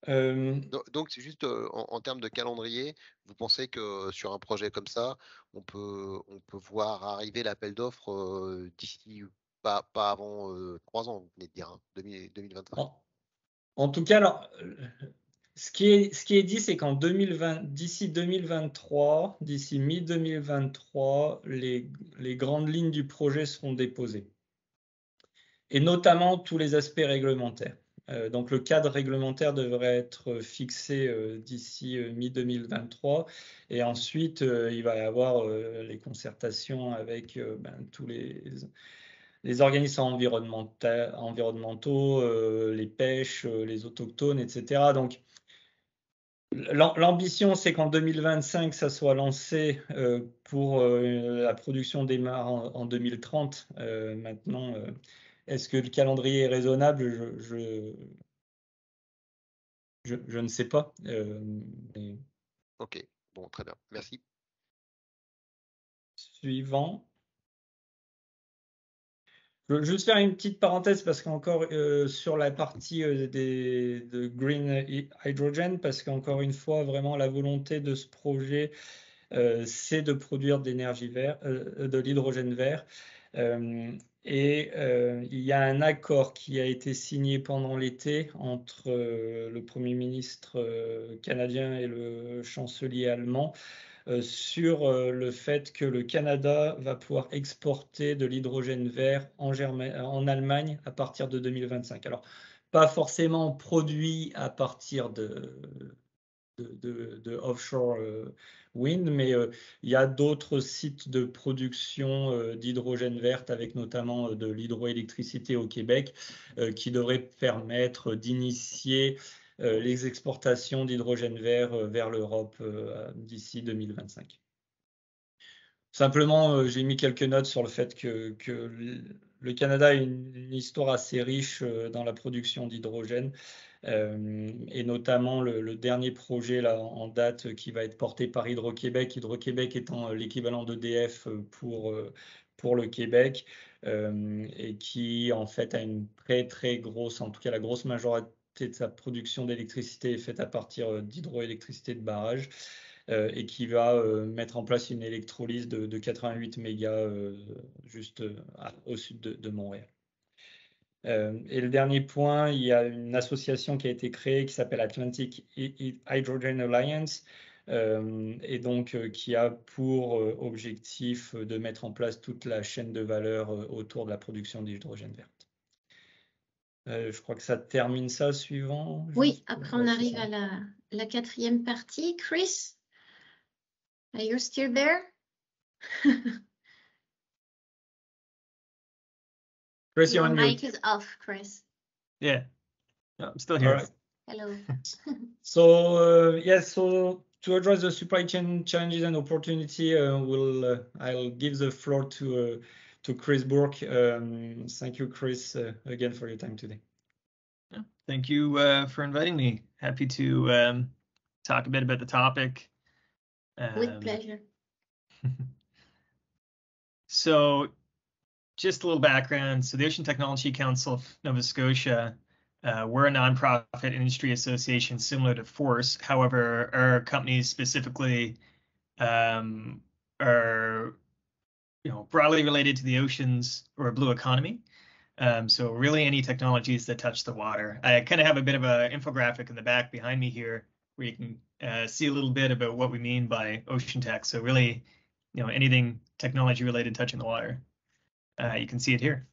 Euh, Donc, c'est juste en termes de calendrier, vous pensez que sur un projet comme ça, on peut voir arriver l'appel d'offres d'ici pas avant 3 ans, vous venez de dire, hein, 2025. En tout cas, alors, ce qui est dit, c'est qu'en 2020, d'ici mi-2023, les grandes lignes du projet seront déposées. Et notamment tous les aspects réglementaires. Donc le cadre réglementaire devrait être fixé d'ici mi-2023. Et ensuite, il va y avoir les concertations avec tous les organismes environnementaux, les pêches, les autochtones, etc. Donc, l'ambition, c'est qu'en 2025, ça soit lancé pour la production démarre en 2030. Maintenant, est-ce que le calendrier est raisonnable? Je ne sais pas. Mais... Ok, bon, très bien, merci. Suivant. Je veux juste faire une petite parenthèse parce qu'encore sur la partie de green hydrogen, parce qu'encore une fois, vraiment la volonté de ce projet, c'est de produire de l'énergie verte, de l'hydrogène vert. Et il y a un accord qui a été signé pendant l'été entre le Premier ministre canadien et le chancelier allemand sur le fait que le Canada va pouvoir exporter de l'hydrogène vert en Allemagne à partir de 2025. Alors, pas forcément produit à partir de offshore wind, mais il y a d'autres sites de production d'hydrogène verte, avec notamment de l'hydroélectricité au Québec, qui devraient permettre d'initier les exportations d'hydrogène vert vers l'Europe d'ici 2025. Simplement, j'ai mis quelques notes sur le fait que le Canada a une histoire assez riche dans la production d'hydrogène, et notamment le dernier projet là, en date qui va être porté par Hydro-Québec, Hydro-Québec étant l'équivalent d'EDF pour le Québec, et qui en fait a une très grosse, en tout cas la grosse majorité de sa production d'électricité est faite à partir d'hydroélectricité de barrage, et qui va mettre en place une électrolyse de 88 mégas juste au sud de Montréal. Et le dernier point, il y a une association qui a été créée qui s'appelle Atlantic Hydrogen Alliance, et donc qui a pour objectif de mettre en place toute la chaîne de valeur autour de la production d'hydrogène verte. Je crois que ça termine ça. Suivant. Oui, après on arrive à la quatrième partie. Chris, are you still there? Chris, you're Your on mic mute. is off, Chris. Yeah, no, I'm still here. All right. Hello. So yes, so to address the supply chain challenges and opportunity, I'll give the floor to Chris Burke. Thank you, Chris, again for your time today. Yeah, thank you for inviting me. Happy to talk a bit about the topic. With pleasure. So just a little background. So the Ocean Technology Council of Nova Scotia, we're a nonprofit industry association similar to FORCE. However, our companies specifically are broadly related to the oceans or blue economy. So really any technologies that touch the water. I kind of have a bit of an infographic in the back behind me here where you can see a little bit about what we mean by ocean tech. So really, anything technology related touching the water. You can see it here.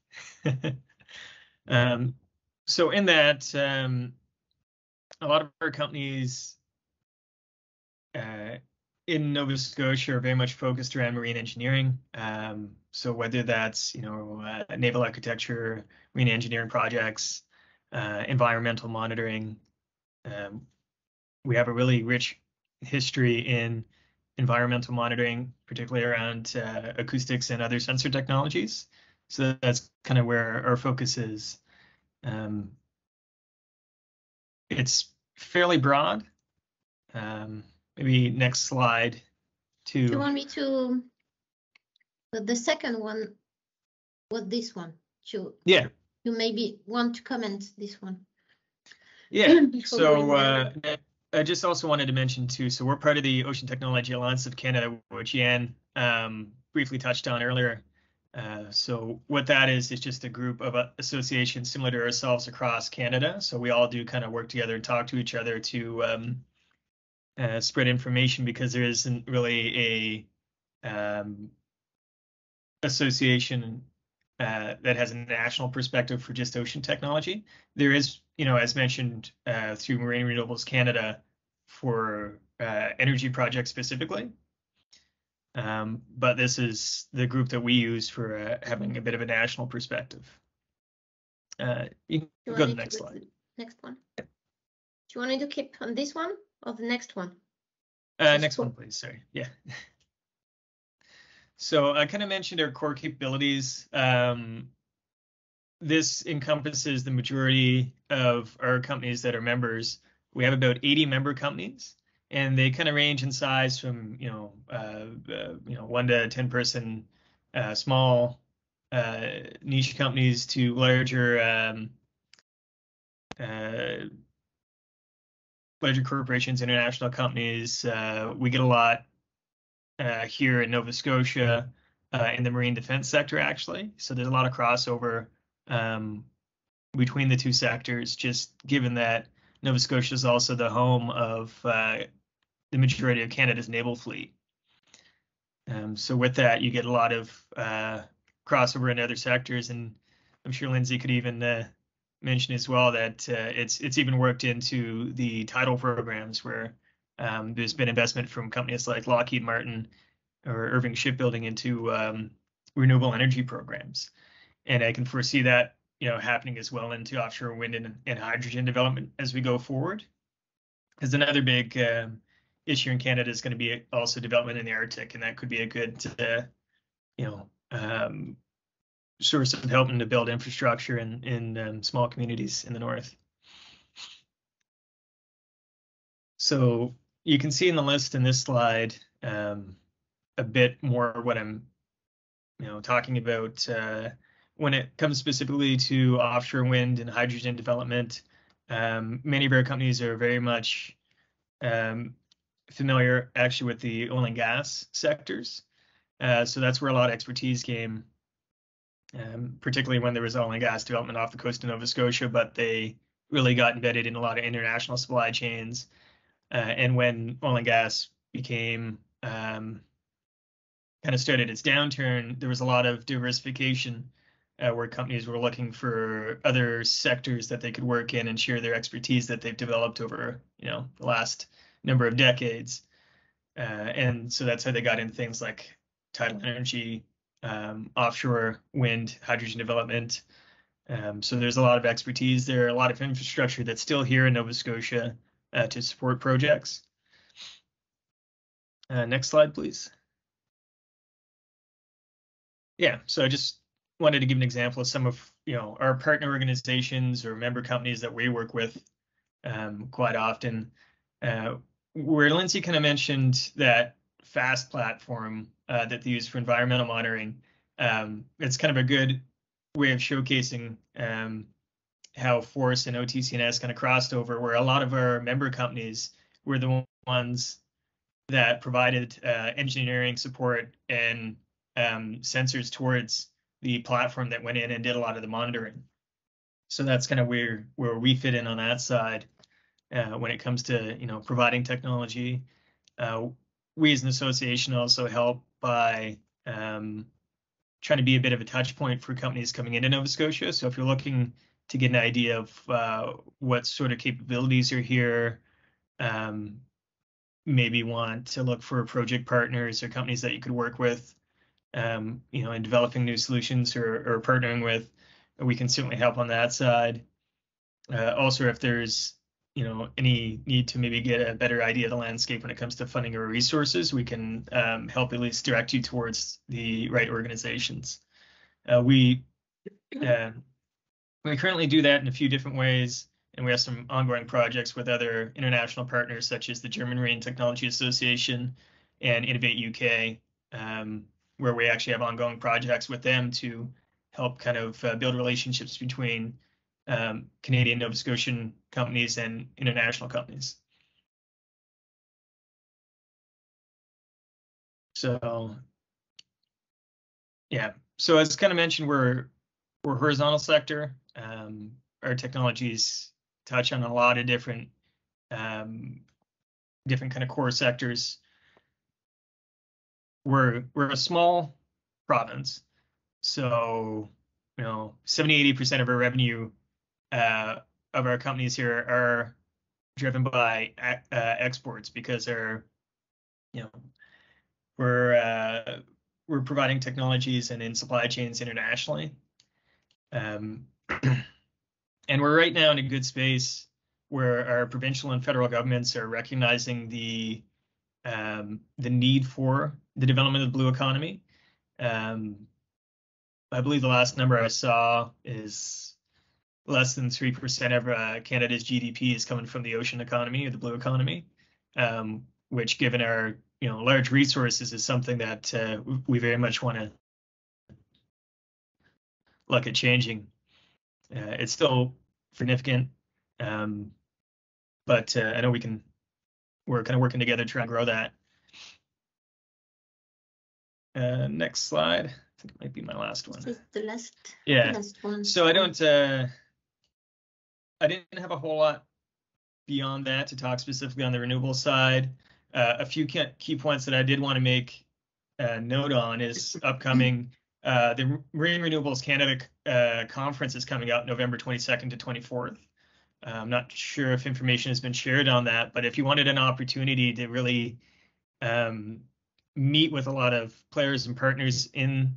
So in that, a lot of our companies in Nova Scotia are very much focused around marine engineering. So whether that's naval architecture, marine engineering projects, environmental monitoring, we have a really rich history in environmental monitoring, particularly around acoustics and other sensor technologies. So that's kind of where our focus is. It's fairly broad. Maybe next slide. Do you want me to? The second one was this one. You maybe want to comment this one. Yeah. So I just also wanted to mention too. So we're part of the Ocean Technology Alliance of Canada, which Yan briefly touched on earlier. So what that is just a group of associations similar to ourselves across Canada. So we all do kind of work together and talk to each other to spread information, because there isn't really a association that has a national perspective for just ocean technology. There is, as mentioned, through Marine Renewables Canada for energy projects specifically. But this is the group that we use for having a bit of a national perspective. You can go to the next slide. Next one. Do you want me to keep on this one or the next one? Next one, please. Sorry. Yeah. So I kind of mentioned our core capabilities. This encompasses the majority of our companies that are members. We have about 80 member companies, and they kind of range in size from 1 to 10 person small niche companies to larger corporations, international companies. We get a lot here in Nova Scotia in the marine defense sector, actually. So there's a lot of crossover between the two sectors, just given that Nova Scotia is also the home of the majority of Canada's naval fleet. So with that, you get a lot of crossover in other sectors, and I'm sure Lindsay could even mention as well that it's even worked into the tidal programs, where there's been investment from companies like Lockheed Martin or Irving Shipbuilding into renewable energy programs. And I can foresee that happening as well into offshore wind and hydrogen development as we go forward. Because another big issue in Canada is going to be also development in the Arctic, and that could be a good source of helping to build infrastructure in small communities in the north. So you can see in the list in this slide a bit more what I'm talking about when it comes specifically to offshore wind and hydrogen development. Many of our companies are very much familiar actually with the oil and gas sectors. So that's where a lot of expertise came, particularly when there was oil and gas development off the coast of Nova Scotia, but they really got embedded in a lot of international supply chains. And when oil and gas became kind of started its downturn, there was a lot of diversification where companies were looking for other sectors that they could work in and share their expertise that they've developed over the last number of decades. And so that's how they got into things like tidal energy, offshore wind, hydrogen development. So there's a lot of expertise there, a lot of infrastructure that's still here in Nova Scotia to support projects. Next slide, please. Yeah, so I just wanted to give an example of some of our partner organizations or member companies that we work with quite often. Where Lindsay kind of mentioned that FAST platform that they use for environmental monitoring, it's kind of a good way of showcasing how FORCE and OTCNS kind of crossed over, where a lot of our member companies were the ones that provided engineering support and sensors towards the platform that went in and did a lot of the monitoring. So that's kind of where we fit in on that side when it comes to providing technology. We as an association also help by trying to be a bit of a touch point for companies coming into Nova Scotia. So if you're looking to get an idea of what sort of capabilities are here, maybe want to look for project partners or companies that you could work with, in developing new solutions or partnering with, we can certainly help on that side. Also, if there's any need to maybe get a better idea of the landscape when it comes to funding or resources, we can help at least direct you towards the right organizations. We currently do that in a few different ways, and we have some ongoing projects with other international partners such as the German Marine Technology Association and Innovate UK, where we actually have ongoing projects with them to help kind of build relationships between Canadian, Nova Scotian companies and international companies. So, yeah, So as kind of mentioned, we're horizontal sector. Our technologies touch on a lot of different kind of core sectors. We're a small province, so 70-80% of our revenue of our companies here are driven by exports, because we're providing technologies and in supply chains internationally. And we're right now in a good space where our provincial and federal governments are recognizing the need for the development of the blue economy. I believe the last number I saw is less than 3% of Canada's GDP is coming from the ocean economy, or the blue economy, which, given our large resources, is something that we very much want to look at changing. It's still significant, but I know we're kind of working together to try and grow that. Next slide. I think it might be my last one. This is the last, Yeah. the last one. So I didn't have a whole lot beyond that to talk specifically on the renewable side. A few key points that I did want to make note on is upcoming the Marine Renewables Canada conference is coming up November 22nd to 24th. I'm not sure if information has been shared on that, but if you wanted an opportunity to really meet with a lot of players and partners in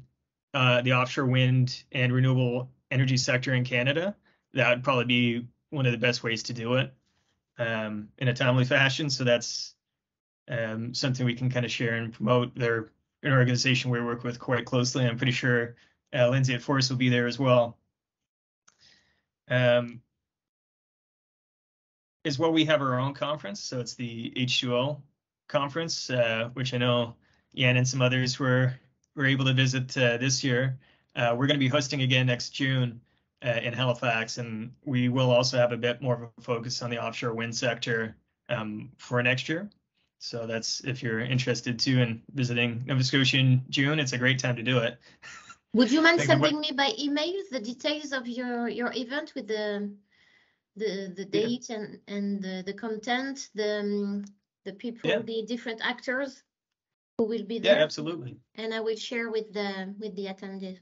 the offshore wind and renewable energy sector in Canada, that would probably be one of the best ways to do it in a timely fashion. So that's something we can kind of share and promote. They're an organization we work with quite closely. I'm pretty sure Lindsay at Force will be there as well. As well, we have our own conference. So it's the H2O conference, which I know Jan and some others were able to visit this year. We're going to be hosting again next June in Halifax, and we will also have a bit more of a focus on the offshore wind sector for next year. So that's, if you're interested too in visiting Nova Scotia in June, it's a great time to do it. Would you mind sending me by email the details of your event with the date and the content, the people, the different actors who will be there? Yeah, absolutely. And I will share with the attendees.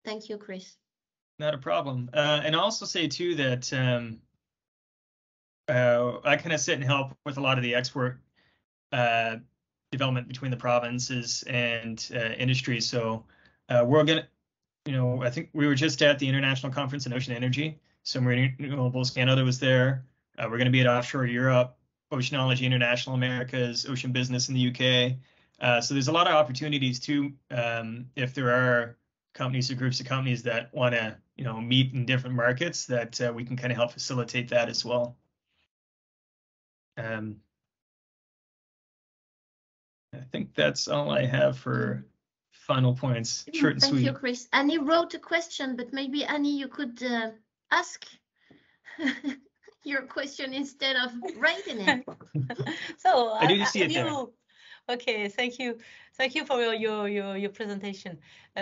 Thank you, Chris. Not a problem. And I'll also say too that I kind of sit and help with a lot of the export development between the provinces and industry. So we're gonna, I think we were just at the International Conference in Ocean Energy. So Marine Renewables Canada was there. We're going to be at Offshore Europe, Oceanology International Americas, Ocean Business in the UK. So there's a lot of opportunities too, if there are companies or groups of companies that want to, meet in different markets, that we can kind of help facilitate that as well. I think that's all I have for final points. Short and sweet. Thank you, Chris. Annie wrote a question, but maybe Annie, you could ask your question instead of writing it. So I do see it there. Okay, thank you. Thank you for your presentation.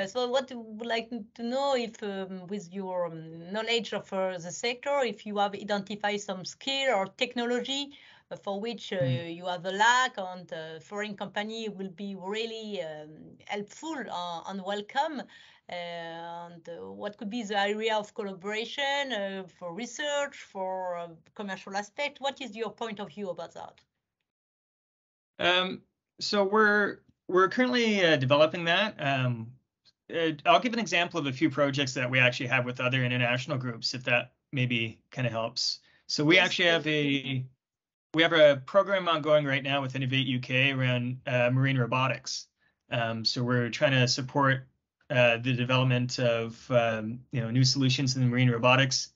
So what I would like to know, if with your knowledge of the sector, if you have identified some skill or technology for which you have a lack, and foreign company will be really helpful and welcome. And what could be the area of collaboration for research, for commercial aspect? What is your point of view about that? So we're currently developing that. I'll give an example of a few projects that we actually have with other international groups, if that maybe kind of helps. So we actually have a program ongoing right now with Innovate UK around marine robotics. So we're trying to support the development of new solutions in marine robotics,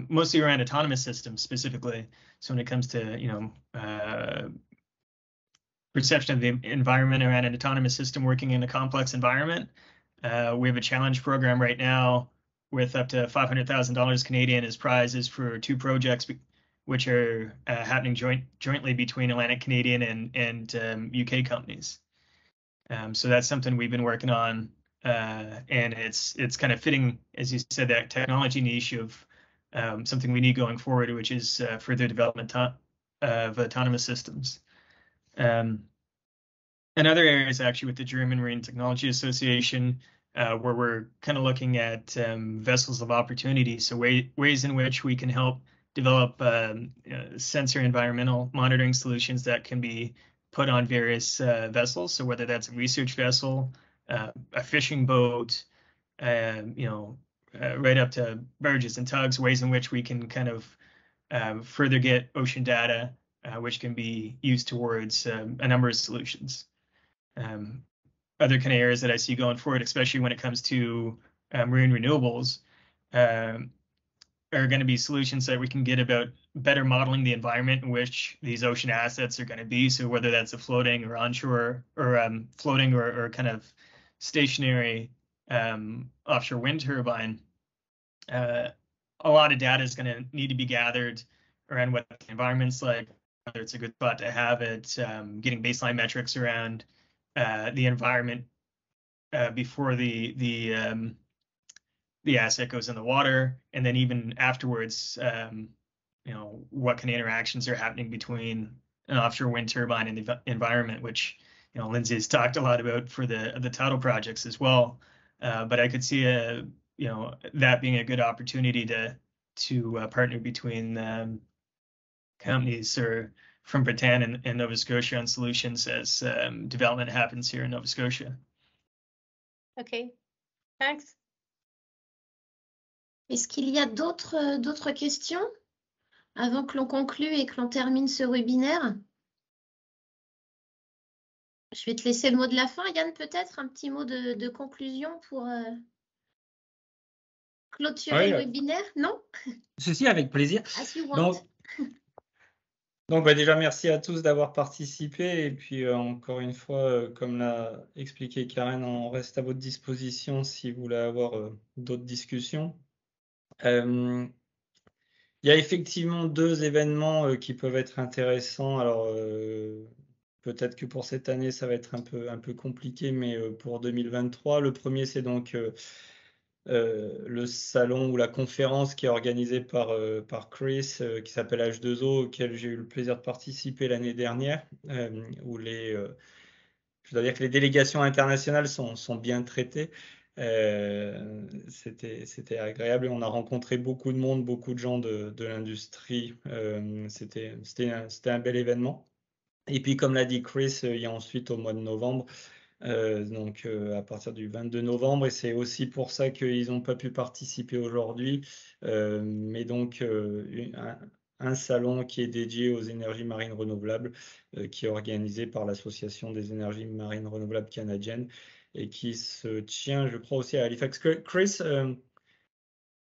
mostly around autonomous systems specifically. So when it comes to perception of the environment around an autonomous system working in a complex environment, we have a challenge program right now with up to $500,000 Canadian as prizes for 2 projects, which are happening jointly between Atlantic Canadian and UK companies. So that's something we've been working on and it's kind of fitting, as you said, that technology niche of something we need going forward, which is further development of autonomous systems. And other areas actually with the German Marine Technology Association, where we're kind of looking at vessels of opportunity, so ways in which we can help develop sensor environmental monitoring solutions that can be put on various vessels. So whether that's a research vessel, a fishing boat, right up to barges and tugs, ways in which we can kind of further get ocean data, which can be used towards a number of solutions. Other kind of areas that I see going forward, especially when it comes to marine renewables, are going to be solutions that we can get about better modeling the environment in which these ocean assets are going to be. So whether that's a floating or onshore or floating or kind of stationary offshore wind turbine, a lot of data is going to need to be gathered around what the environment's like, whether it's a good spot to have it, getting baseline metrics around the environment before the asset goes in the water, and then even afterwards, what kind of interactions are happening between an offshore wind turbine and the environment, which Lindsay has talked a lot about for the tidal projects as well. But I could see that being a good opportunity to partner between companies or from Bretagne and Nova Scotia on solutions as development happens here in Nova Scotia. Okay, thanks. Est-ce qu'il y a d'autres questions avant que l'on conclue et que l'on termine ce webinaire? Je vais te laisser le mot de la fin, Yann, peut-être un petit mot de conclusion pour clôturer le webinaire, non? Ceci avec plaisir. As you want. Donc déjà, merci à tous d'avoir participé. Et puis, encore une fois, comme l'a expliqué Karen, on reste à votre disposition si vous voulez avoir d'autres discussions. Il y a effectivement 2 événements qui peuvent être intéressants. Alors, peut-être que pour cette année, ça va être un peu compliqué, mais pour 2023, le premier, c'est donc le salon ou la conférence qui est organisée par Chris, qui s'appelle H2O, auquel j'ai eu le plaisir de participer l'année dernière, où je dois dire que les délégations internationales sont bien traitées. C'était agréable et on a rencontré beaucoup de monde, beaucoup de gens de l'industrie. C'était un bel événement. Et puis, comme l'a dit Chris, il y a ensuite au mois de novembre, donc à partir du 22 novembre, et c'est aussi pour ça qu'ils n'ont pas pu participer aujourd'hui, mais donc un salon qui est dédié aux énergies marines renouvelables, qui est organisé par l'Association des énergies marines renouvelables canadiennes et qui se tient, je crois, aussi à Halifax. Chris,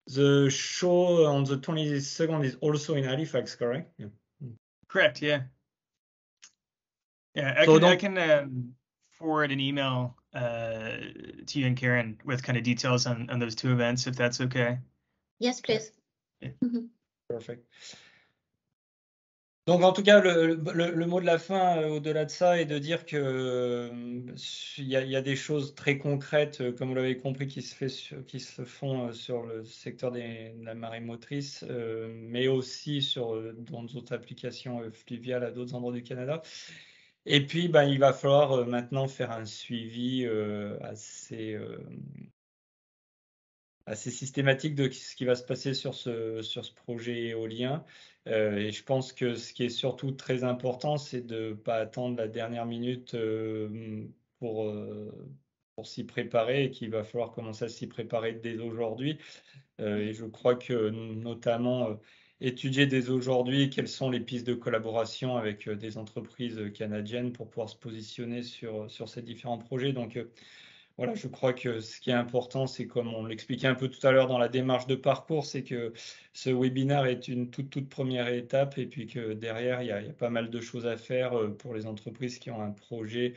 the show on the 22nd is also in Halifax, correct? Yeah. Correct, yeah. Yeah, I can forward an email to you and Karen with kind of details on those 2 events, if that's okay. Yes, please. Yeah. Perfect. Donc, en tout cas, le mot de la fin, au-delà de ça, est de dire que il y a des choses très concrètes, comme vous l'avez compris, qui se font sur le secteur de la marine motrice, mais aussi dans d'autres applications fluviales à d'autres endroits du Canada. Et puis, il va falloir maintenant faire un suivi assez systématique de ce qui va se passer sur ce projet éolien. Et je pense que ce qui est surtout très important, c'est de ne pas attendre la dernière minute pour s'y préparer, et qu'il va falloir commencer à s'y préparer dès aujourd'hui. Et je crois que notamment étudier dès aujourd'hui quelles sont les pistes de collaboration avec des entreprises canadiennes pour pouvoir se positionner sur ces différents projets. Donc voilà, je crois que ce qui est important, c'est, comme on l'expliquait un peu tout à l'heure dans la démarche de parcours, c'est que ce webinaire est une toute première étape, et puis que derrière, il y a pas mal de choses à faire pour les entreprises qui ont un projet,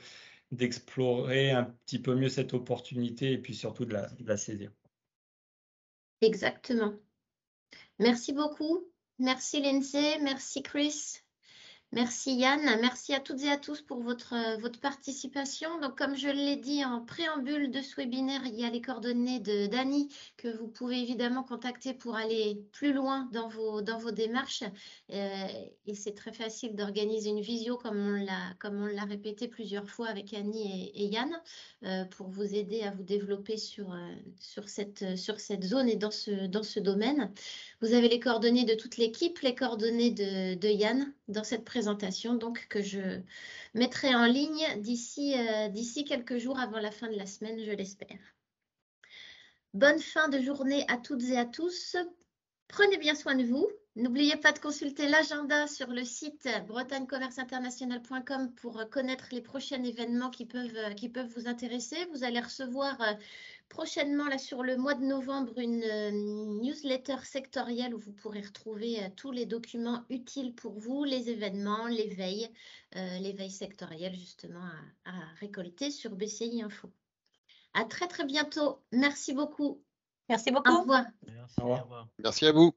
d'explorer un petit peu mieux cette opportunité et puis surtout de la saisir. Exactement. Merci beaucoup. Merci Lindsay, merci Chris. Merci Yann, merci à toutes et à tous pour votre participation. Donc, comme je l'ai dit en préambule de ce webinaire, il y a les coordonnées d'Annie que vous pouvez évidemment contacter pour aller plus loin dans vos démarches. Et c'est très facile d'organiser une visio comme on l'a répété plusieurs fois avec Annie et Yann pour vous aider à vous développer sur cette zone et dans ce domaine. Vous avez les coordonnées de toute l'équipe, les coordonnées de Yann dans cette présentation, donc que je mettrai en ligne d'ici quelques jours avant la fin de la semaine, je l'espère. Bonne fin de journée à toutes et à tous. Prenez bien soin de vous. N'oubliez pas de consulter l'agenda sur le site bretagnecommerceinternational.com pour connaître les prochains événements qui peuvent vous intéresser. Vous allez recevoir prochainement, là, sur le mois de novembre, une newsletter sectorielle où vous pourrez retrouver tous les documents utiles pour vous, les événements, les veilles sectorielles justement à récolter sur BCI Info. À très très bientôt. Merci beaucoup. Merci beaucoup. Au revoir. Merci, Au revoir. au revoir. Merci à vous.